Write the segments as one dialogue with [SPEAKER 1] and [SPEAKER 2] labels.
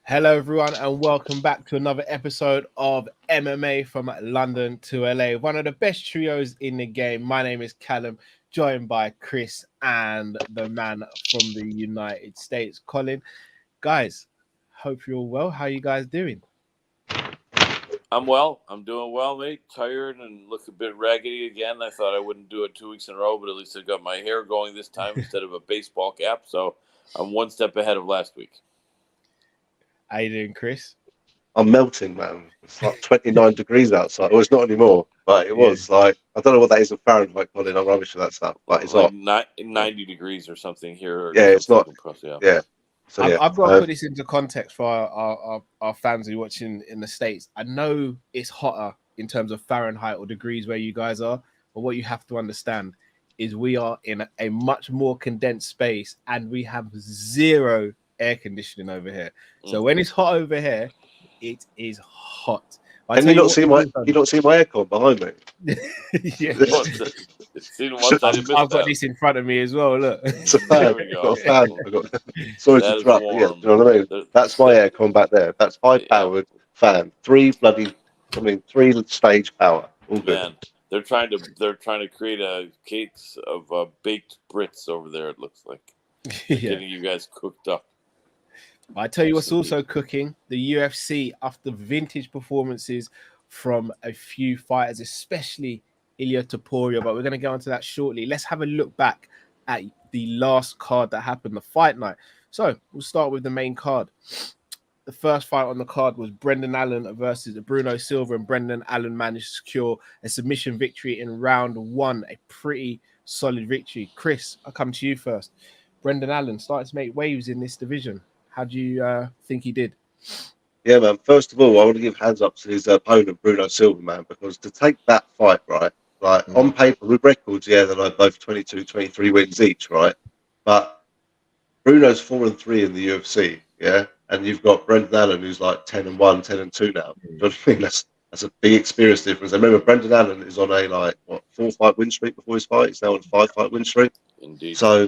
[SPEAKER 1] Hello, everyone, and welcome back to another episode of MMA from London to LA. One of the best trios in the game. My name is Callum, joined by Chris and the man from the United States, Colin. Guys, hope you're all well. How are you guys doing?
[SPEAKER 2] I'm well. I'm doing well, mate. Tired and look a bit raggedy again. I thought I wouldn't do it 2 weeks in a row, but at least I got my hair going this time instead of a baseball cap. So I'm one step ahead of last week.
[SPEAKER 1] How you doing, Chris?
[SPEAKER 3] I'm melting, man. It's like 29 degrees outside. Well, it's not anymore, but it
[SPEAKER 1] Yeah.
[SPEAKER 3] was like, I don't know what that is in Fahrenheit, Colin. I'm rubbish with that stuff. Like, it's
[SPEAKER 2] Like
[SPEAKER 3] hot.
[SPEAKER 2] 90 degrees or something here. Or
[SPEAKER 3] Yeah, it's not.
[SPEAKER 2] something close, yeah.
[SPEAKER 3] Yeah. So,
[SPEAKER 1] I've,
[SPEAKER 3] yeah.
[SPEAKER 1] I've got to put this into context for our fans who are watching in the States. I know it's hotter in terms of Fahrenheit or degrees where you guys are, but what you have to understand is we are in a much more condensed space and we have zero air conditioning over here. So when it's hot over here, it is hot.
[SPEAKER 3] Can you not see my aircon behind me?
[SPEAKER 1] Yeah. I've got this in front of me as well. Look,
[SPEAKER 3] it's a fan.
[SPEAKER 2] There we go.
[SPEAKER 3] I've got a fan. Sorry to interrupt. Yeah, you know what I mean? That's my aircon back there. That's high-powered fan. Three stage power. All good.
[SPEAKER 2] Man, they're trying to create a case of baked Brits over there. It looks like getting you guys cooked up.
[SPEAKER 1] I tell you what's also cooking, the UFC after vintage performances from a few fighters, especially Ilia Topuria, but we're going to go into that shortly. Let's have a look back at the last card that happened, the fight night. So we'll start with the main card. The first fight on the card was Brendan Allen versus Bruno Silva, and Brendan Allen managed to secure a submission victory in round one, a pretty solid victory. Chris, I'll come to you first. Brendan Allen started to make waves in this division. How do you think he did?
[SPEAKER 3] Yeah, man. First of all, I want to give hands up to his opponent, Bruno Silva, man, because to take that fight, right, like on paper, with records, yeah, they're like both 22, 23 wins each, right? But Bruno's 4-3 in the UFC, yeah? And you've got Brendan Allen, who's like 10-1, 10-2 now. Do you know what I mean? That's a big experience difference. I remember Brendan Allen is on a, 4-fight win streak before his fight. He's now on a 5-fight win streak.
[SPEAKER 2] Indeed.
[SPEAKER 3] So,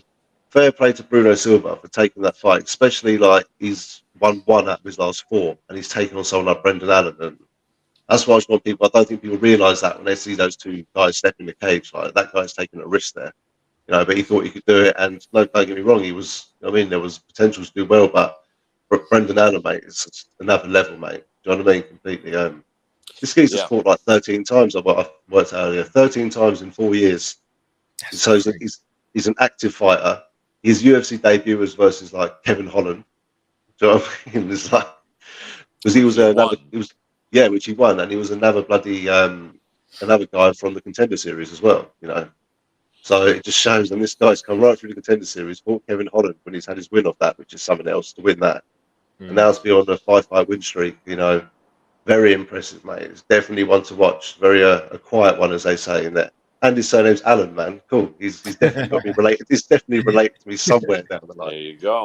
[SPEAKER 3] fair play to Bruno Silva for taking that fight, especially like he's won one out of his last four and he's taken on someone like Brendan Allen. And that's why I just want people, I don't think people realise that when they see those two guys step in the cage, like that guy's taking a risk there. You know, but he thought he could do it. And no, don't get me wrong, there was potential to do well, but Brendan Allen, mate, it's another level, mate. Do you know what I mean? Completely. This geezer's fought like 13 times, I've worked out earlier, 13 times in 4 years. So he's an active fighter. His UFC debut was versus like Kevin Holland. Do you know what I mean? It's like, because he was which he won, and he was another bloody another guy from the Contender Series as well. You know, so it just shows. And this guy's come right through the Contender Series, fought Kevin Holland when he's had his win off that, which is someone else to win that, and now to be on a 5-fight win streak. You know, very impressive, mate. It's definitely one to watch. Very a quiet one, as they say in there. And his surname's Allen, man. Cool. He's definitely got me related. He's definitely related to me somewhere down the line.
[SPEAKER 2] There you go.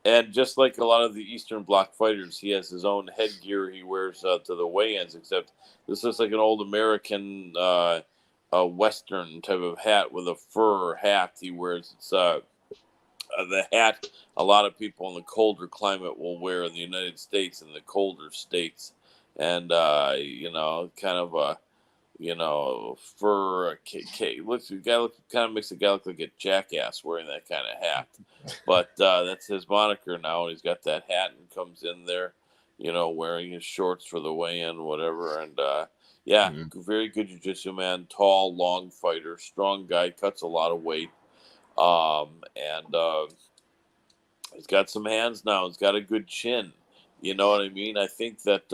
[SPEAKER 2] and just like a lot of the Eastern Bloc fighters, he has his own headgear he wears to the weigh-ins. Except this looks like an old American Western type of hat with a fur hat he wears. It's the hat a lot of people in the colder climate will wear in the United States and the colder states, and kind of a. Fur kind of makes a guy look like a jackass wearing that kind of hat. But that's his moniker now. He's got that hat and comes in there, wearing his shorts for the weigh-in, whatever. And very good jiu-jitsu man, tall, long fighter, strong guy, cuts a lot of weight, and he's got some hands now. He's got a good chin. You know what I mean? I think that.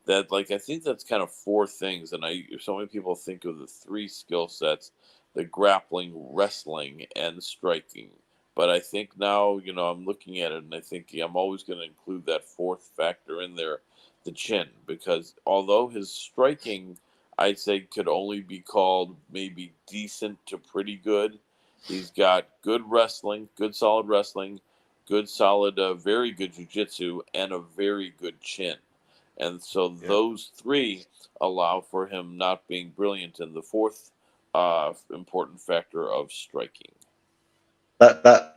[SPEAKER 2] I think that's kind of four things, and so many people think of the three skill sets: the grappling, wrestling, and striking. But I think now, I'm looking at it, and I think I'm always going to include that fourth factor in there, the chin, because although his striking, I'd say, could only be called maybe decent to pretty good, he's got good wrestling, good solid wrestling, good solid, very good jiu-jitsu, and a very good chin. And so those three allow for him not being brilliant in the fourth important factor of striking.
[SPEAKER 3] That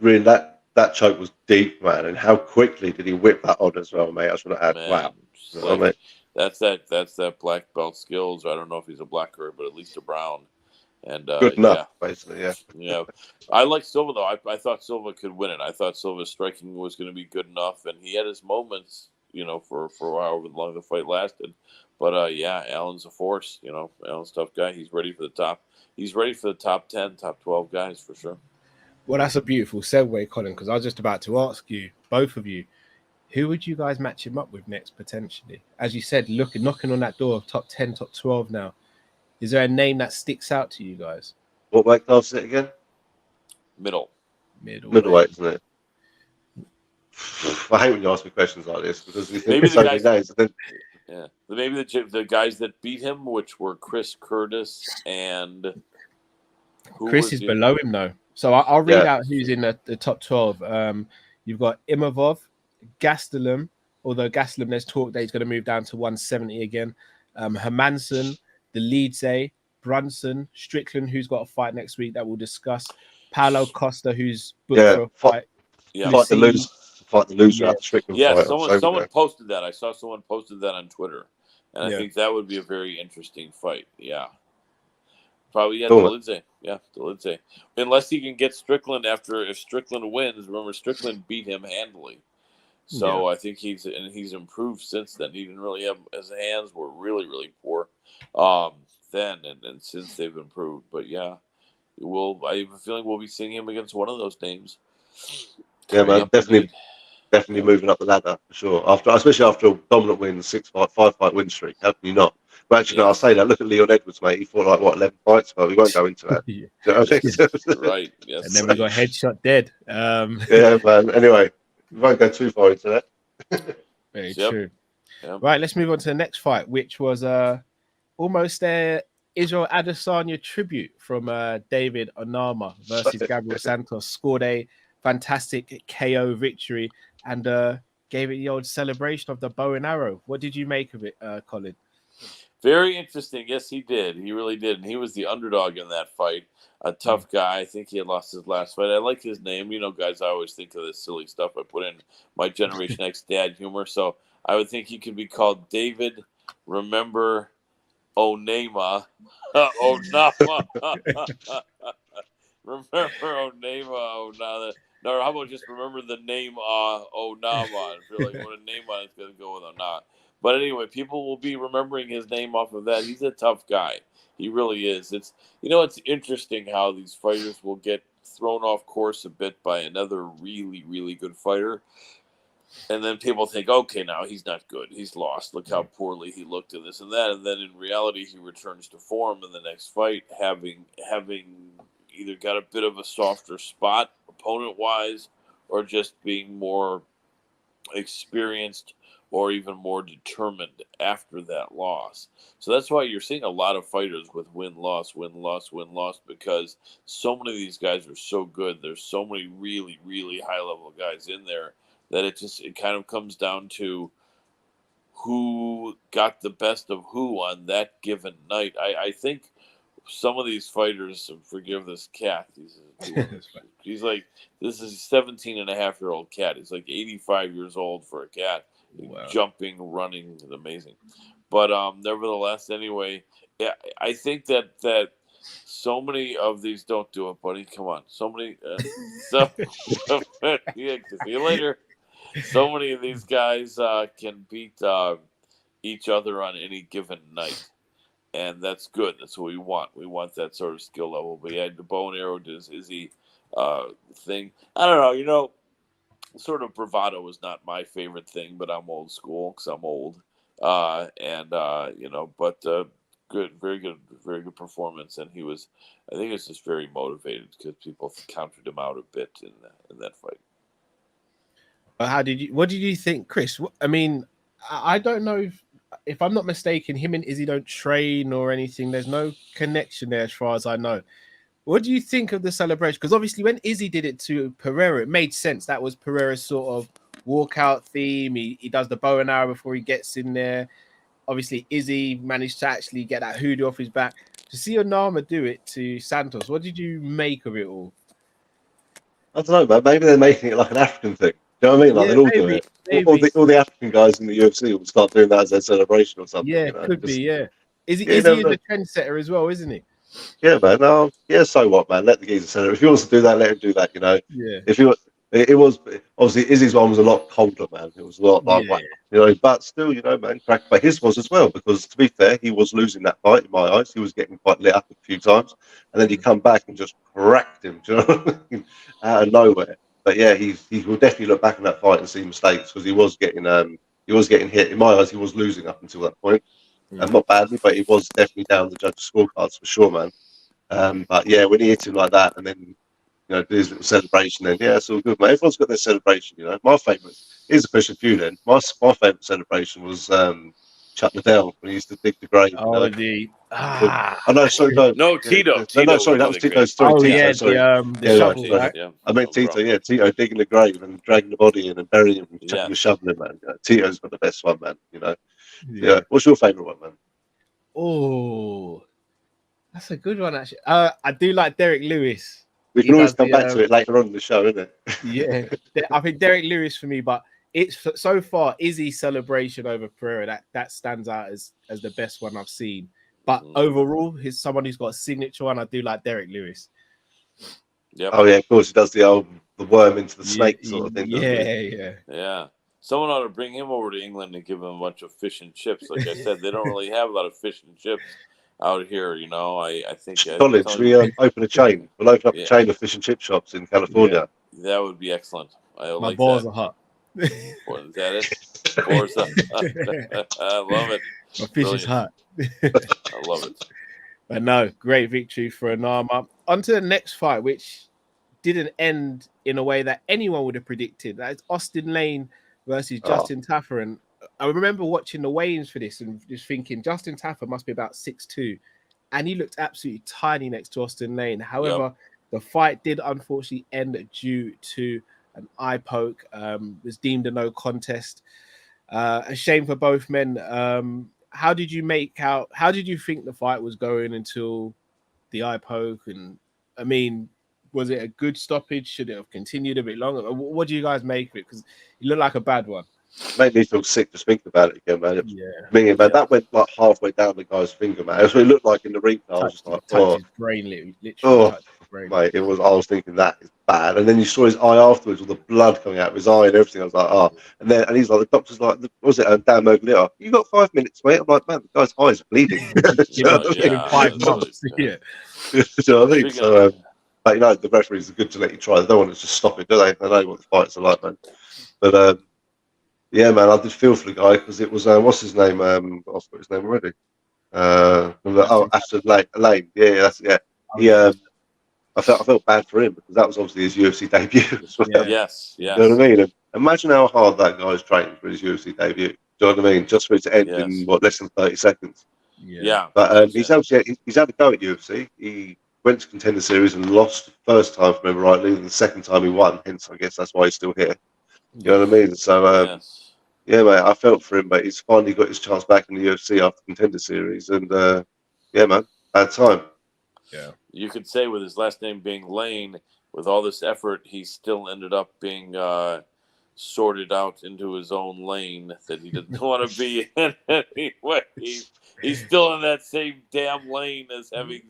[SPEAKER 3] that choke was deep, man, and how quickly did he whip that on as well, mate? I just want to add,
[SPEAKER 2] Man,
[SPEAKER 3] wow.
[SPEAKER 2] just
[SPEAKER 3] You know what I
[SPEAKER 2] like
[SPEAKER 3] mean?
[SPEAKER 2] that's that black belt skills. I don't know if he's a black belt, but at least a brown. And
[SPEAKER 3] Good
[SPEAKER 2] yeah,
[SPEAKER 3] enough, basically, yeah.
[SPEAKER 2] yeah. I like Silva though. I thought Silva could win it. I thought Silva's striking was going to be good enough, and he had his moments, for however long the fight lasted. But yeah, Allen's a force. Allen's a tough guy. He's ready for the top. He's ready for the top 10, top 12 guys for sure.
[SPEAKER 1] Well, that's a beautiful segue, Colin, because I was just about to ask you, both of you, who would you guys match him up with next potentially? As you said, knocking on that door of top 10, top 12 now. Is there a name that sticks out to you guys?
[SPEAKER 3] What weight class is it again?
[SPEAKER 2] Middleweight,
[SPEAKER 1] Middleweight.
[SPEAKER 3] Isn't it? I hate when you ask me questions like this because we think
[SPEAKER 2] maybe
[SPEAKER 3] of
[SPEAKER 2] the
[SPEAKER 3] so many
[SPEAKER 2] guys.
[SPEAKER 3] names. And then,
[SPEAKER 2] Yeah, maybe the guys that beat him, which were Chris Curtis and
[SPEAKER 1] Chris is below him though. So I'll read out who's in the top 12. You've got Imavov, Gastelum, although Gastelum, there's talk that he's going to move down to 170 again. Hermanson, the Leadse, Brunson, Strickland, who's got a fight next week that we'll discuss. Paulo Costa, who's booked for a fight.
[SPEAKER 3] Fight the loser at the Strickland fight.
[SPEAKER 2] Someone posted that. I saw someone posted that on Twitter, and I think that would be a very interesting fight. Yeah. Probably, Dolidze. Yeah, Dolidze. Unless he can get Strickland if Strickland wins. Remember, Strickland beat him handily. So I think he's improved since then. He didn't really have, his hands were really, really poor then, and since they've improved. But yeah, I have a feeling we'll be seeing him against one of those names.
[SPEAKER 3] Yeah, man, definitely moving up the ladder for sure. Especially after a dominant win, 5-fight win streak. How can you not? But actually, no, I'll say that. Look at Leon Edwards, mate. He fought 11 fights, but we won't go into that.
[SPEAKER 1] Yeah.
[SPEAKER 3] You know what I mean?
[SPEAKER 2] Right. Yes.
[SPEAKER 1] And then we got headshot dead.
[SPEAKER 3] Yeah, man. Anyway, we won't go too far into that.
[SPEAKER 1] Very true. Yep. Right, let's move on to the next fight, which was almost a Israel Adesanya tribute from David Onama versus Gabriel Santos. Scored a fantastic KO victory and gave it the old celebration of the bow and arrow. What did you make of it, Colin?
[SPEAKER 2] Very interesting. Yes, he did. He really did. And he was the underdog in that fight. A tough guy. I think he had lost his last fight. I like his name. Guys, I always think of this silly stuff. I put in my Generation X dad humor. So I would think he could be called David Remember Onama. Onama. Remember Onama. No, how about just remember the name Onama? If you're like, what a name on it's going to go with Onama. But anyway, people will be remembering his name off of that. He's a tough guy. He really is. It's interesting how these fighters will get thrown off course a bit by another really, really good fighter. And then people think, okay, now he's not good. He's lost. Look how poorly he looked at this and that. And then in reality, he returns to form in the next fight, having either got a bit of a softer spot opponent-wise or just being more experienced or even more determined after that loss. So that's why you're seeing a lot of fighters with win-loss, because so many of these guys are so good. There's so many really, really high-level guys in there that it kind of comes down to who got the best of who on that given night. I think some of these fighters, forgive this cat, he's like, this is a 17-and-a-half-year-old cat. He's like 85 years old for a cat. Wow. Jumping, running, is amazing. But nevertheless, anyway, yeah, I think that so many of these don't do it, buddy. Come on, so many. Yeah, see you later. So many of these guys can beat each other on any given night, and that's good. That's what we want. We want that sort of skill level. But yeah, the bow and arrow does Izzy thing. I don't know. Sort of bravado is not my favorite thing, but I'm old school because I'm old. But good, very good performance. And I think he was just very motivated because people counted him out a bit in that fight.
[SPEAKER 1] What did you think, Chris? I mean, I don't know if I'm not mistaken, him and Izzy don't train or anything. There's no connection there as far as I know. What do you think of the celebration? Because obviously when Izzy did it to Pereira, it made sense. That was Pereira's sort of walkout theme. He does the bow and arrow before he gets in there. Obviously, Izzy managed to actually get that hoodoo off his back. To see Onama do it to Santos, what did you make of it all?
[SPEAKER 3] I don't know, man. Maybe they're making it like an African thing. Do you know what I mean? Like
[SPEAKER 1] Yeah,
[SPEAKER 3] they'll all do
[SPEAKER 1] maybe,
[SPEAKER 3] it.
[SPEAKER 1] maybe.
[SPEAKER 3] All the African guys in the UFC will start doing that as their celebration or something.
[SPEAKER 1] Yeah,
[SPEAKER 3] You know,
[SPEAKER 1] could be.
[SPEAKER 3] just
[SPEAKER 1] Yeah.
[SPEAKER 3] yeah, you
[SPEAKER 1] Is he
[SPEAKER 3] never
[SPEAKER 1] in
[SPEAKER 3] know.
[SPEAKER 1] the trendsetter as well? Isn't he?
[SPEAKER 3] Yeah, man. No, yeah. So what, man? Let the geezer celebrate. If he wants to do that, let him do that. You know,
[SPEAKER 1] Yeah.
[SPEAKER 3] if you it was obviously Izzy's one was a lot colder, man. It was a lot like wow,
[SPEAKER 1] Yeah.
[SPEAKER 3] you know. But still, you know, man, crack. But his was as well because to be fair, he was losing that fight in my eyes. He was getting quite lit up a few times, and then he come back and just cracked him. Do you know what I mean? Out of nowhere. But yeah, he will definitely look back on that fight and see mistakes because he was getting hit. In my eyes, he was losing up until that point, and not badly, but he was definitely down the judges' scorecards for sure, man. But yeah, when he hit him like that, and then do his little celebration, then yeah, it's all good, mate. Everyone's got their celebration, you know. My favourite here's a question for you then. My favourite celebration was Chuck Liddell when he used to dig the grave, you
[SPEAKER 1] Oh,
[SPEAKER 3] know.
[SPEAKER 1] the
[SPEAKER 3] Oh, no, sorry, no,
[SPEAKER 2] No, Tito.
[SPEAKER 3] no,
[SPEAKER 2] Tito
[SPEAKER 3] sorry,
[SPEAKER 2] would
[SPEAKER 3] that
[SPEAKER 2] do
[SPEAKER 3] was
[SPEAKER 2] the
[SPEAKER 3] Tito.
[SPEAKER 2] great.
[SPEAKER 3] Sorry,
[SPEAKER 1] oh
[SPEAKER 3] Tito.
[SPEAKER 1] yeah,
[SPEAKER 3] Sorry,
[SPEAKER 1] the
[SPEAKER 3] yeah, no,
[SPEAKER 1] shovel,
[SPEAKER 2] Tito.
[SPEAKER 3] sorry.
[SPEAKER 1] right?
[SPEAKER 2] Yeah,
[SPEAKER 3] I meant
[SPEAKER 2] no
[SPEAKER 3] Tito.
[SPEAKER 2] problem.
[SPEAKER 3] Yeah, Tito digging the grave and dragging the body in and burying him and chucking the
[SPEAKER 2] Yes.
[SPEAKER 3] shovel in, man. Tito's got the best one, man. You know. Yeah.
[SPEAKER 1] Yeah.
[SPEAKER 3] What's your favourite one, man?
[SPEAKER 1] Oh, that's a good one actually. I do like Derek Lewis.
[SPEAKER 3] We
[SPEAKER 1] He
[SPEAKER 3] can always
[SPEAKER 1] does
[SPEAKER 3] come
[SPEAKER 1] the
[SPEAKER 3] back to it later on in the show, isn't it?
[SPEAKER 1] yeah. I think Derek Lewis for me, but it's so far Izzy's celebration over Pereira that stands out as the best one I've seen. But overall, he's someone who's got a signature one. I do like Derek Lewis.
[SPEAKER 2] Yep.
[SPEAKER 3] Oh yeah, of course he does the worm into the
[SPEAKER 1] Yeah,
[SPEAKER 3] snake sort of thing, doesn't he?
[SPEAKER 1] yeah.
[SPEAKER 2] Yeah. Someone ought to bring him over to England and give him a bunch of fish and chips. Like I said, they don't really have a lot of fish and chips out here. You know, I think
[SPEAKER 3] Colin, should we open a chain? We'll open up a
[SPEAKER 2] yeah,
[SPEAKER 3] chain of fish and chip shops in
[SPEAKER 1] Yeah.
[SPEAKER 3] California.
[SPEAKER 2] that would be excellent. I
[SPEAKER 1] My
[SPEAKER 2] like
[SPEAKER 1] balls
[SPEAKER 2] that.
[SPEAKER 1] are hot.
[SPEAKER 2] What is that? It. Forza. I love it.
[SPEAKER 1] My fish is
[SPEAKER 2] Brilliant.
[SPEAKER 1] hot.
[SPEAKER 2] I love it.
[SPEAKER 1] But no, great victory for Anama. On to the next fight, which didn't end in a way that anyone would have predicted. That's Austin Lane versus
[SPEAKER 3] Oh,
[SPEAKER 1] Justin Taffer. And I remember watching the weigh-ins for this and just thinking Justin Taffer must be about 6'2", and he looked absolutely tiny next to Austin Lane. However, the fight did unfortunately end due to an eye poke. Was deemed a no contest. A shame for both men. How did you think the fight was going until the eye poke? And I mean, was it a good stoppage? Should it have continued a bit longer? What do you guys make of it? Because it looked like a bad one.
[SPEAKER 3] made me feel sick just thinking about it again, man. It was
[SPEAKER 1] Yeah,
[SPEAKER 3] man. That went like halfway down the guy's finger, man. That's what it looked like in the replay. I was just like,
[SPEAKER 1] touch
[SPEAKER 3] oh,
[SPEAKER 1] his brain, literally
[SPEAKER 3] oh,
[SPEAKER 1] touch his brain.
[SPEAKER 3] mate. It was. I was thinking that is bad. And then you saw his eye afterwards, with the blood coming out of his eye and everything. I was like, oh. And he's like, the doctor's like, what was it? Dan Merglitter. You got 5 minutes, mate. I'm like, man, the guy's eye's bleeding.
[SPEAKER 1] It's been
[SPEAKER 2] Yeah,
[SPEAKER 1] 5
[SPEAKER 2] that's
[SPEAKER 1] months.
[SPEAKER 2] really-
[SPEAKER 1] Yeah,
[SPEAKER 3] You know what I mean?
[SPEAKER 2] Speaking
[SPEAKER 3] So,
[SPEAKER 2] of,
[SPEAKER 3] but the referees are good to let you try. They don't want to just stop it, do they? They know what the fights are like, man. But yeah, man, I did feel for the guy because it was what's his name? I forgot his name already. Ashton Lane. Yeah, that's yeah. He I felt bad for him because that was obviously his UFC debut as well.
[SPEAKER 1] Yeah.
[SPEAKER 2] yes,
[SPEAKER 3] You know
[SPEAKER 2] yes,
[SPEAKER 3] what I mean? And imagine how hard that guy's trained for his UFC debut. Do you know what I mean? Just for it to end in
[SPEAKER 2] yes,
[SPEAKER 3] less than 30 seconds.
[SPEAKER 2] yeah.
[SPEAKER 3] But he's had a go at UFC. He went to Contender Series and lost the first time, if I remember rightly, and the second time he won. Hence, I guess that's why he's still here. You know what I mean? So
[SPEAKER 2] Yes.
[SPEAKER 3] yeah, mate, I felt for him, but he's finally got his chance back in the UFC after Contender Series, and yeah, man, bad time.
[SPEAKER 1] Yeah.
[SPEAKER 2] You could say with his last name being Lane, with all this effort, he still ended up being sorted out into his own lane that he didn't want to be in anyway. He's still in that same damn lane as having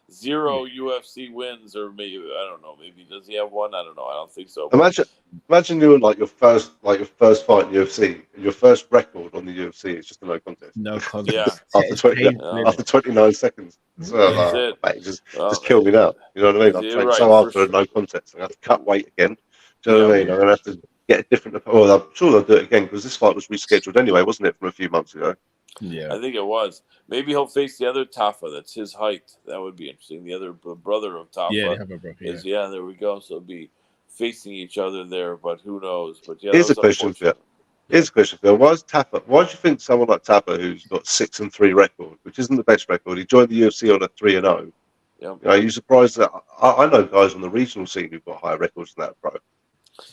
[SPEAKER 2] zero UFC wins, or maybe I don't know. Maybe does he have one? I don't know. I don't think so. But
[SPEAKER 3] Imagine doing like your first fight in UFC, and your first record on the UFC is just a no contest.
[SPEAKER 1] No
[SPEAKER 2] yeah,
[SPEAKER 1] contest.
[SPEAKER 3] after
[SPEAKER 1] It's
[SPEAKER 3] 20,
[SPEAKER 1] painful,
[SPEAKER 2] Yeah.
[SPEAKER 1] innit?
[SPEAKER 3] after 29 seconds. So,
[SPEAKER 2] That's it.
[SPEAKER 3] mate, just
[SPEAKER 2] Well,
[SPEAKER 3] kill me now. You know what I mean? I've
[SPEAKER 2] you're
[SPEAKER 3] trained
[SPEAKER 2] right.
[SPEAKER 3] so hard
[SPEAKER 2] For
[SPEAKER 3] for a
[SPEAKER 2] sure.
[SPEAKER 3] no contest. I have to cut weight again. Do you know what I
[SPEAKER 2] Yeah.
[SPEAKER 3] mean? I'm gonna have to get a different. Well, I'm sure they'll do it again because this fight was rescheduled anyway, wasn't it, from a few months ago?
[SPEAKER 1] Yeah.
[SPEAKER 2] I think it was. Maybe he'll face the other Tafa. That's his height. That would be interesting. The other brother of Tafa
[SPEAKER 1] Yeah, they have a brother,
[SPEAKER 2] is there we go. So it'll be facing each other there, but who knows? But yeah, that
[SPEAKER 3] Here's a
[SPEAKER 2] was
[SPEAKER 3] question for you.
[SPEAKER 2] unfortunate.
[SPEAKER 3] Here's a question for you. Why do you think someone like Tapper, who's got 6-3 record, which isn't the best record, he joined the UFC on a 3-0?
[SPEAKER 2] Yep.
[SPEAKER 3] Are you surprised that I know guys on the regional scene who've got higher records than that, bro?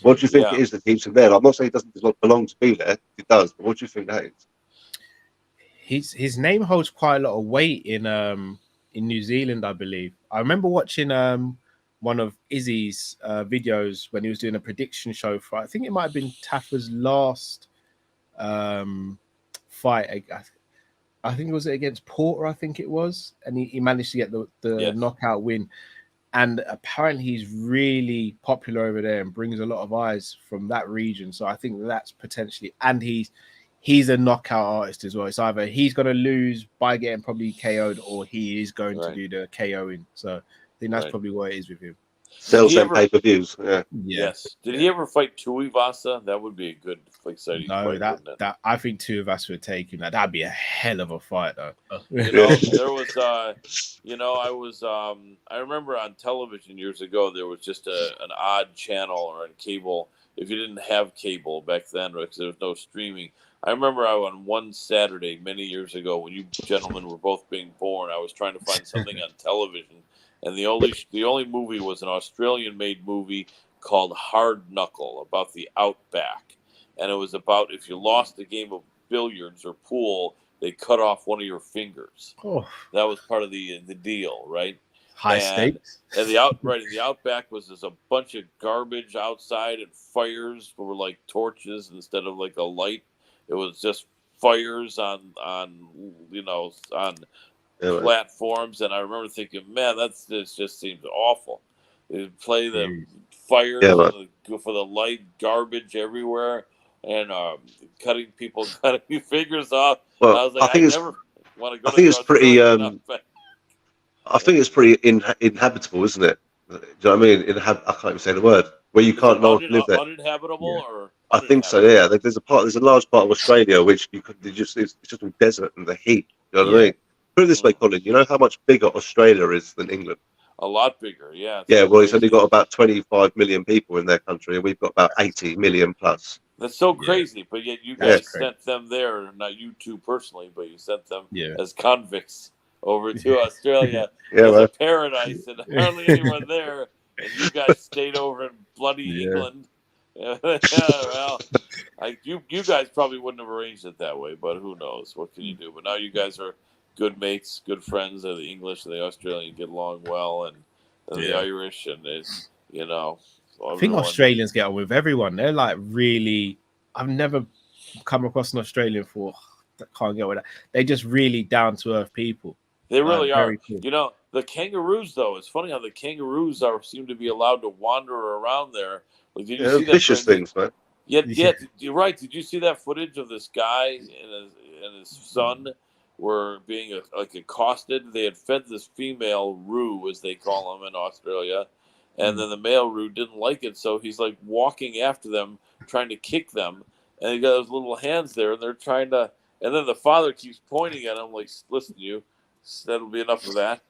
[SPEAKER 3] What do you think it is that keeps him there? I'm not saying he doesn't belong to be there. He does, but what do you think that is?
[SPEAKER 1] His name holds quite a lot of weight in New Zealand, I believe. I remember watching one of Izzy's videos when he was doing a prediction show for, I think it might have been Taffer's last fight. I think it was against Porter, I think it was, and he managed to get the knockout win. And apparently he's really popular over there and brings a lot of eyes from that region. So I think that's potentially, and he's a knockout artist as well. It's either he's going to lose by getting probably KO'd, or he is going to do the KOing. So I think that's probably what it is with him.
[SPEAKER 3] Sells them pay-per-views. Yeah.
[SPEAKER 2] Yes. Did he ever fight Tuivasa? That would be a good, exciting fight.
[SPEAKER 1] No, that I think Tuivasa would take him. That'd be a hell of a fight, though.
[SPEAKER 2] You know, there was, I remember on television years ago, there was just an odd channel or on cable. If you didn't have cable back then, because there was no streaming. I remember on one Saturday many years ago when you gentlemen were both being born, I was trying to find something on television. And the only movie was an Australian-made movie called Hard Knuckle about the outback, and it was about if you lost a game of billiards or pool, they cut off one of your fingers.
[SPEAKER 1] Oh,
[SPEAKER 2] that was part of the deal, right?
[SPEAKER 1] High stakes.
[SPEAKER 2] And the outback was just a bunch of garbage outside, and fires were like torches instead of like a light. It was just fires on platforms, and I remember thinking, man, this just seems awful. They play the fires for the light, garbage everywhere, and cutting fingers off.
[SPEAKER 3] Well,
[SPEAKER 2] I was like, I never want to go.
[SPEAKER 3] I think it's pretty. I think it's pretty inhabitable, isn't it? Do you know what I mean? I can't even say the word. Where you can't live there.
[SPEAKER 2] Uninhabitable or.
[SPEAKER 3] I think so. Yeah, there's a large part of Australia which it's just all desert and the heat. You know what I mean? Put it this way, Colin. You know how much bigger Australia is than England?
[SPEAKER 2] A lot bigger, yeah.
[SPEAKER 3] Yeah, well, it's only got about 25 million people in their country, and we've got about 80 million plus.
[SPEAKER 2] That's so crazy, but yet you guys sent them there, not you two personally, but you sent them as convicts over to Australia as a paradise, and hardly anyone there, and you guys stayed over in bloody England. Well, you guys probably wouldn't have arranged it that way, but who knows? What can you do? But now you guys are good mates, good friends. The English and the Australian get along well, and the Irish, and it's
[SPEAKER 1] I think Australians get on with everyone. They're like really. I've never come across an Australian that can't get with that. They're just really down to earth people.
[SPEAKER 2] They really are.
[SPEAKER 1] Cool.
[SPEAKER 2] The kangaroos, though, it's funny how the kangaroos seem to be allowed to wander around there. Like, did you see that?
[SPEAKER 3] Vicious things, man.
[SPEAKER 2] Yeah, you're right. Did you see that footage of this guy and his son were being accosted? They had fed this female roo, as they call them in Australia, and then the male roo didn't like it, so he's like walking after them, trying to kick them, and he got his little hands there, and they're trying to. And then the father keeps pointing at him, like, "Listen, you, that'll be enough of that."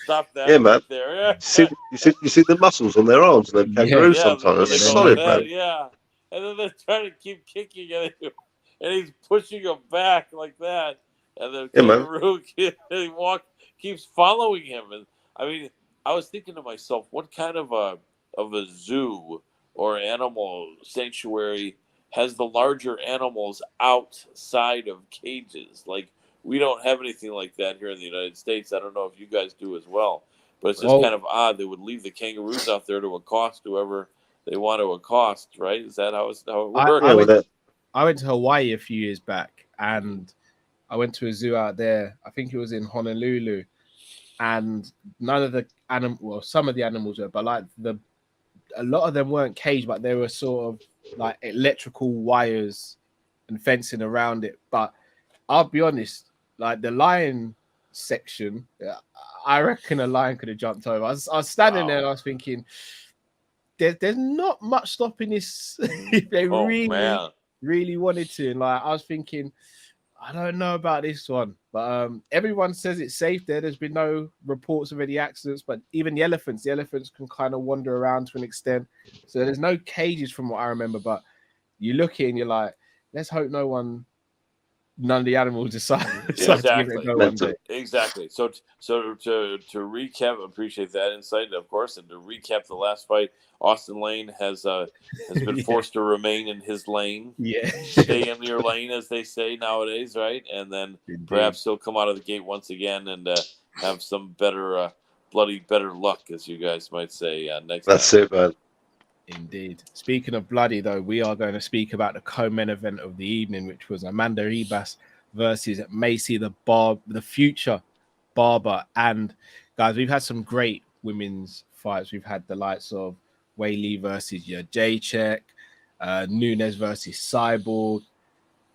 [SPEAKER 2] Stop that.
[SPEAKER 3] Yeah, man.
[SPEAKER 2] Right there.
[SPEAKER 3] You see the muscles on their arms and their kangaroos sometimes. It's solid, man.
[SPEAKER 2] Yeah. And then they're trying to keep kicking at him, and he's pushing him back like that. And the kangaroo keeps following him. And I mean, I was thinking to myself, what kind of a zoo or animal sanctuary has the larger animals outside of cages? Like, we don't have anything like that here in the United States. I don't know if you guys do as well, but it's just kind of odd. They would leave the kangaroos out there to accost whoever they want to accost, right? Is that how it works?
[SPEAKER 1] I went to Hawaii a few years back, and I went to a zoo out there. I think it was in Honolulu, and none of the some of the animals were, but a lot of them weren't caged, but they were sort of like electrical wires and fencing around it. But I'll be honest, like the lion section, I reckon a lion could have jumped over. I was standing there and I was thinking, there's not much stopping this if they really wanted to. And like I was thinking, I don't know about this one, but everyone says it's safe there. There's been no reports of any accidents, but even the elephants can kind of wander around to an extent. So there's no cages from what I remember, but you look in, you're like, let's hope none of the animals decide to give it a go one day.
[SPEAKER 2] Exactly. So to recap, appreciate that insight, of course, and to recap the last fight, Austin Lane has been forced to remain in his lane.
[SPEAKER 1] Yeah.
[SPEAKER 2] Stay in your lane, as they say nowadays, right? And then perhaps he'll come out of the gate once again and have some better bloody better luck, as you guys might say, next
[SPEAKER 3] That's
[SPEAKER 2] time.
[SPEAKER 3] it, man.
[SPEAKER 1] Indeed. Speaking of bloody, though, we are going to speak about the co-main event of the evening, which was Amanda Ribas versus Macy, the future Barber. And guys, we've had some great women's fights. We've had the likes of Wei Lee versus Jacek, Nunes versus Cyborg.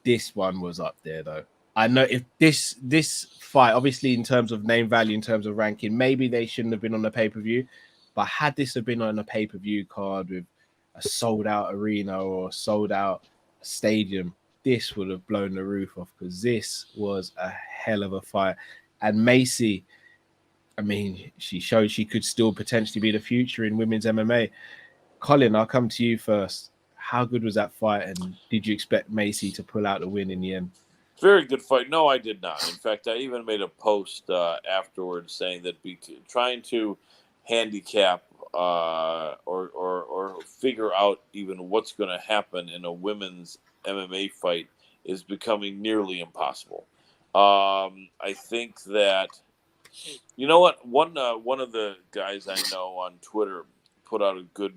[SPEAKER 1] This one was up there, though. I know if this fight, obviously in terms of name value, in terms of ranking, maybe they shouldn't have been on the pay per view. But had this have been on a pay per view card with a sold out arena or sold out stadium, this would have blown the roof off because this was a hell of a fight. And Macy, I mean, she showed she could still potentially be the future in women's MMA. Colin, I'll come to you first. How good was that fight, and did you expect Macy to pull out the win in the end?
[SPEAKER 2] Very good fight. No, I did not. In fact, I even made a post afterwards saying that trying to handicap or figure out even what's going to happen in a women's MMA fight is becoming nearly impossible. I think that you know what one of the guys I know on Twitter put out a good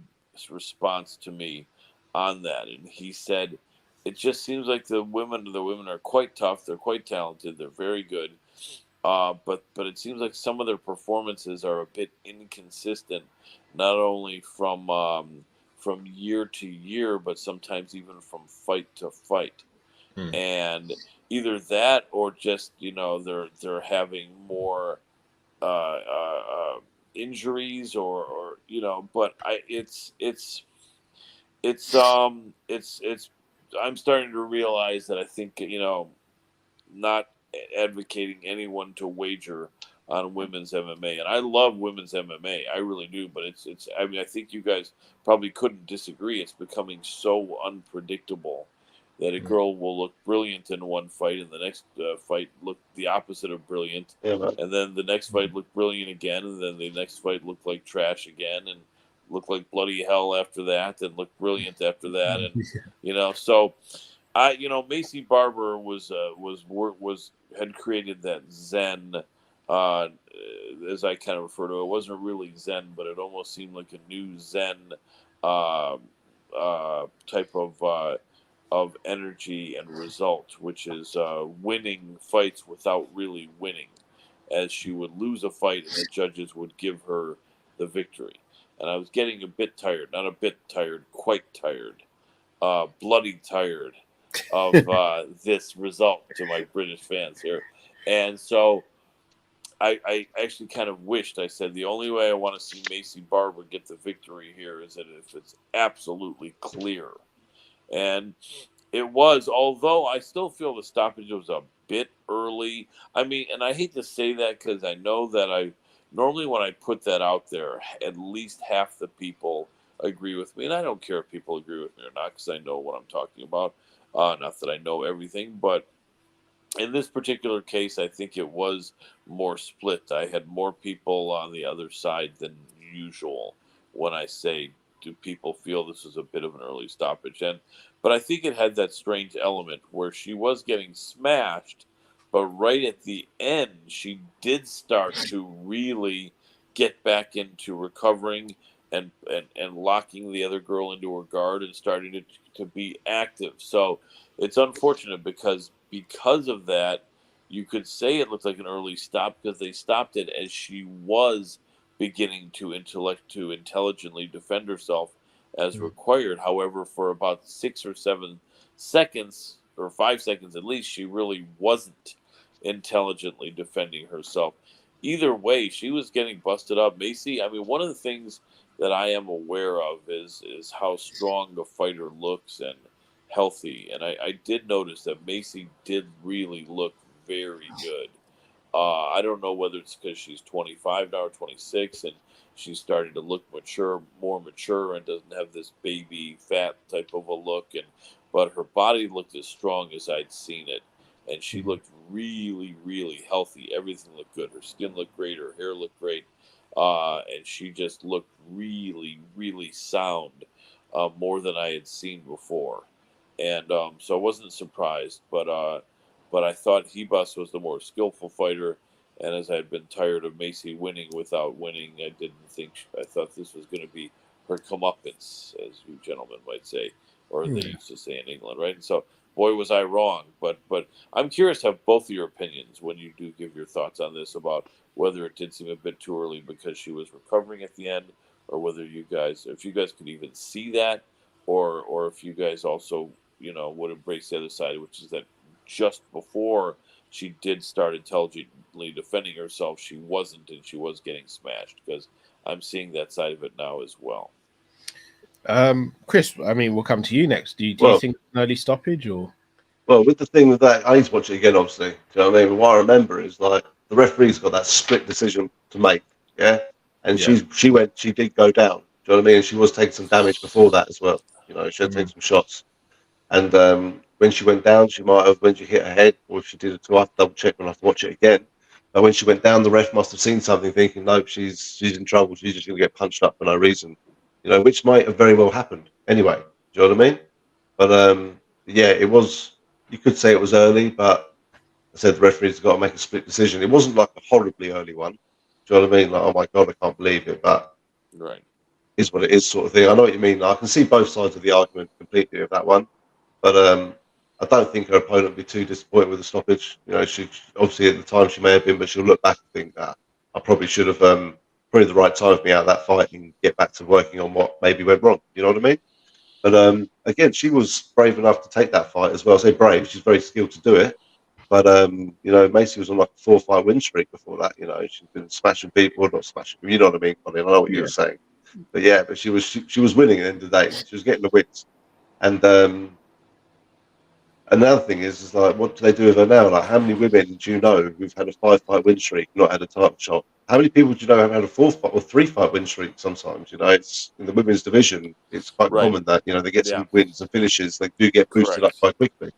[SPEAKER 2] response to me on that, and he said it just seems like the women are quite tough. They're quite talented. They're very good. But it seems like some of their performances are a bit inconsistent, not only from year to year, but sometimes even from fight to fight. And either that or just they're having more injuries or but it's I'm starting to realize that I think not advocating anyone to wager on women's MMA, and I love women's MMA, I really do. But it's I mean I think you guys probably couldn't disagree. It's becoming so unpredictable that a girl will look brilliant in one fight, and the next fight look the opposite of brilliant, and then the next fight look brilliant again, and then the next fight look like trash again, and look like bloody hell after that, and look brilliant after that, and so. Macy Barber was had created that Zen, as I kind of refer to it. It wasn't really Zen, but it almost seemed like a new Zen uh, type of energy and result, which is winning fights without really winning, as she would lose a fight and the judges would give her the victory. And I was getting a bit tired, not a bit tired, quite tired, bloody tired of this result to my British fans here. And so I actually kind of wished, I said, the only way I want to see Macy Barber get the victory here is that if it's absolutely clear. And it was, although I still feel the stoppage was a bit early. I mean, and I hate to say that because I know that normally when I put that out there, at least half the people agree with me. And I don't care if people agree with me or not because I know what I'm talking about. Not that I know everything, but in this particular case, I think it was more split. I had more people on the other side than usual when I say, do people feel this is a bit of an early stoppage? But I think it had that strange element where she was getting smashed, but right at the end, she did start to really get back into recovering and locking the other girl into her guard and starting to be active. So it's unfortunate because of that, you could say it looked like an early stop because they stopped it as she was beginning to intelligently defend herself as required. However, for about 6 or 7 seconds or 5 seconds at least, she really wasn't intelligently defending herself. Either way, she was getting busted up. Macy, I mean, one of the things that I am aware of is how strong a fighter looks and healthy. And I did notice that Macy did really look very good. I don't know whether it's because she's 25 now or 26 and she's starting to look more mature, and doesn't have this baby fat type of a look. But her body looked as strong as I'd seen it, and she looked really, really healthy. Everything looked good. Her skin looked great. Her hair looked great, and she just looked really, really sound, more than I had seen before. And so I wasn't surprised, but I thought Hebus was the more skillful fighter, And as I'd been tired of Macy winning without winning, I thought this was going to be her comeuppance, as you gentlemen might say, or they used to say in England, right? And so, boy, was I wrong. But I'm curious to have both of your opinions when you do give your thoughts on this about whether it did seem a bit too early because she was recovering at the end, or whether if you guys could even see that, or if you guys also, would embrace the other side, which is that just before she did start intelligently defending herself, she wasn't, and she was getting smashed, because I'm seeing that side of it now as well.
[SPEAKER 1] Chris, I mean, we'll come to you next. Do you
[SPEAKER 3] Well,
[SPEAKER 1] think an early stoppage or?
[SPEAKER 3] well, with the thing with that, I need to watch it again, obviously. Do you know what I mean? But what I remember is like the referee's got that split decision to make, yeah. And
[SPEAKER 1] Yeah.
[SPEAKER 3] she did go down. Do you know what I mean? And she was taking some damage before that as well. She had taken some shots. And when she went down, she might have, when she hit her head, or if she did it too, I have to double check and I have to watch it again. But when she went down, the ref must have seen something, thinking, nope, she's in trouble. She's just going to get punched up for no reason, which might have very well happened anyway. Do you know what I mean? But yeah, it was. You could say it was early, but I said the referee's got to make a split decision. It wasn't like a horribly early one. Do you know what I mean? Like, oh my god, I can't believe it, but
[SPEAKER 2] Right.
[SPEAKER 3] is what it is, sort of thing. I know what you mean. I can see both sides of the argument completely of that one. But I don't think her opponent would be too disappointed with the stoppage. She obviously at the time she may have been, but she'll look back and think that I probably should have probably the right time for me out of that fight and get back to working on what maybe went wrong. You know what I mean? But again, she was brave enough to take that fight as well. I say brave, she's very skilled to do it. But Macy was on like a 4-fight win streak before that. She's been smashing people, not smashing. You know what I mean, Colin? I know what you
[SPEAKER 1] Yeah.
[SPEAKER 3] were saying. But yeah, but she was winning at the end of the day. She was getting the wins. And another thing is like, what do they do with her now? Like, how many women do you know who've had a 5-fight win streak, not had a title shot? How many people do you know have had a 4-fight or 3-fight win streak? Sometimes, it's in the women's division. It's quite
[SPEAKER 2] Right.
[SPEAKER 3] common that they get
[SPEAKER 2] Yeah.
[SPEAKER 3] some wins and finishes. They do get boosted up
[SPEAKER 2] Correct.
[SPEAKER 3] quite quickly.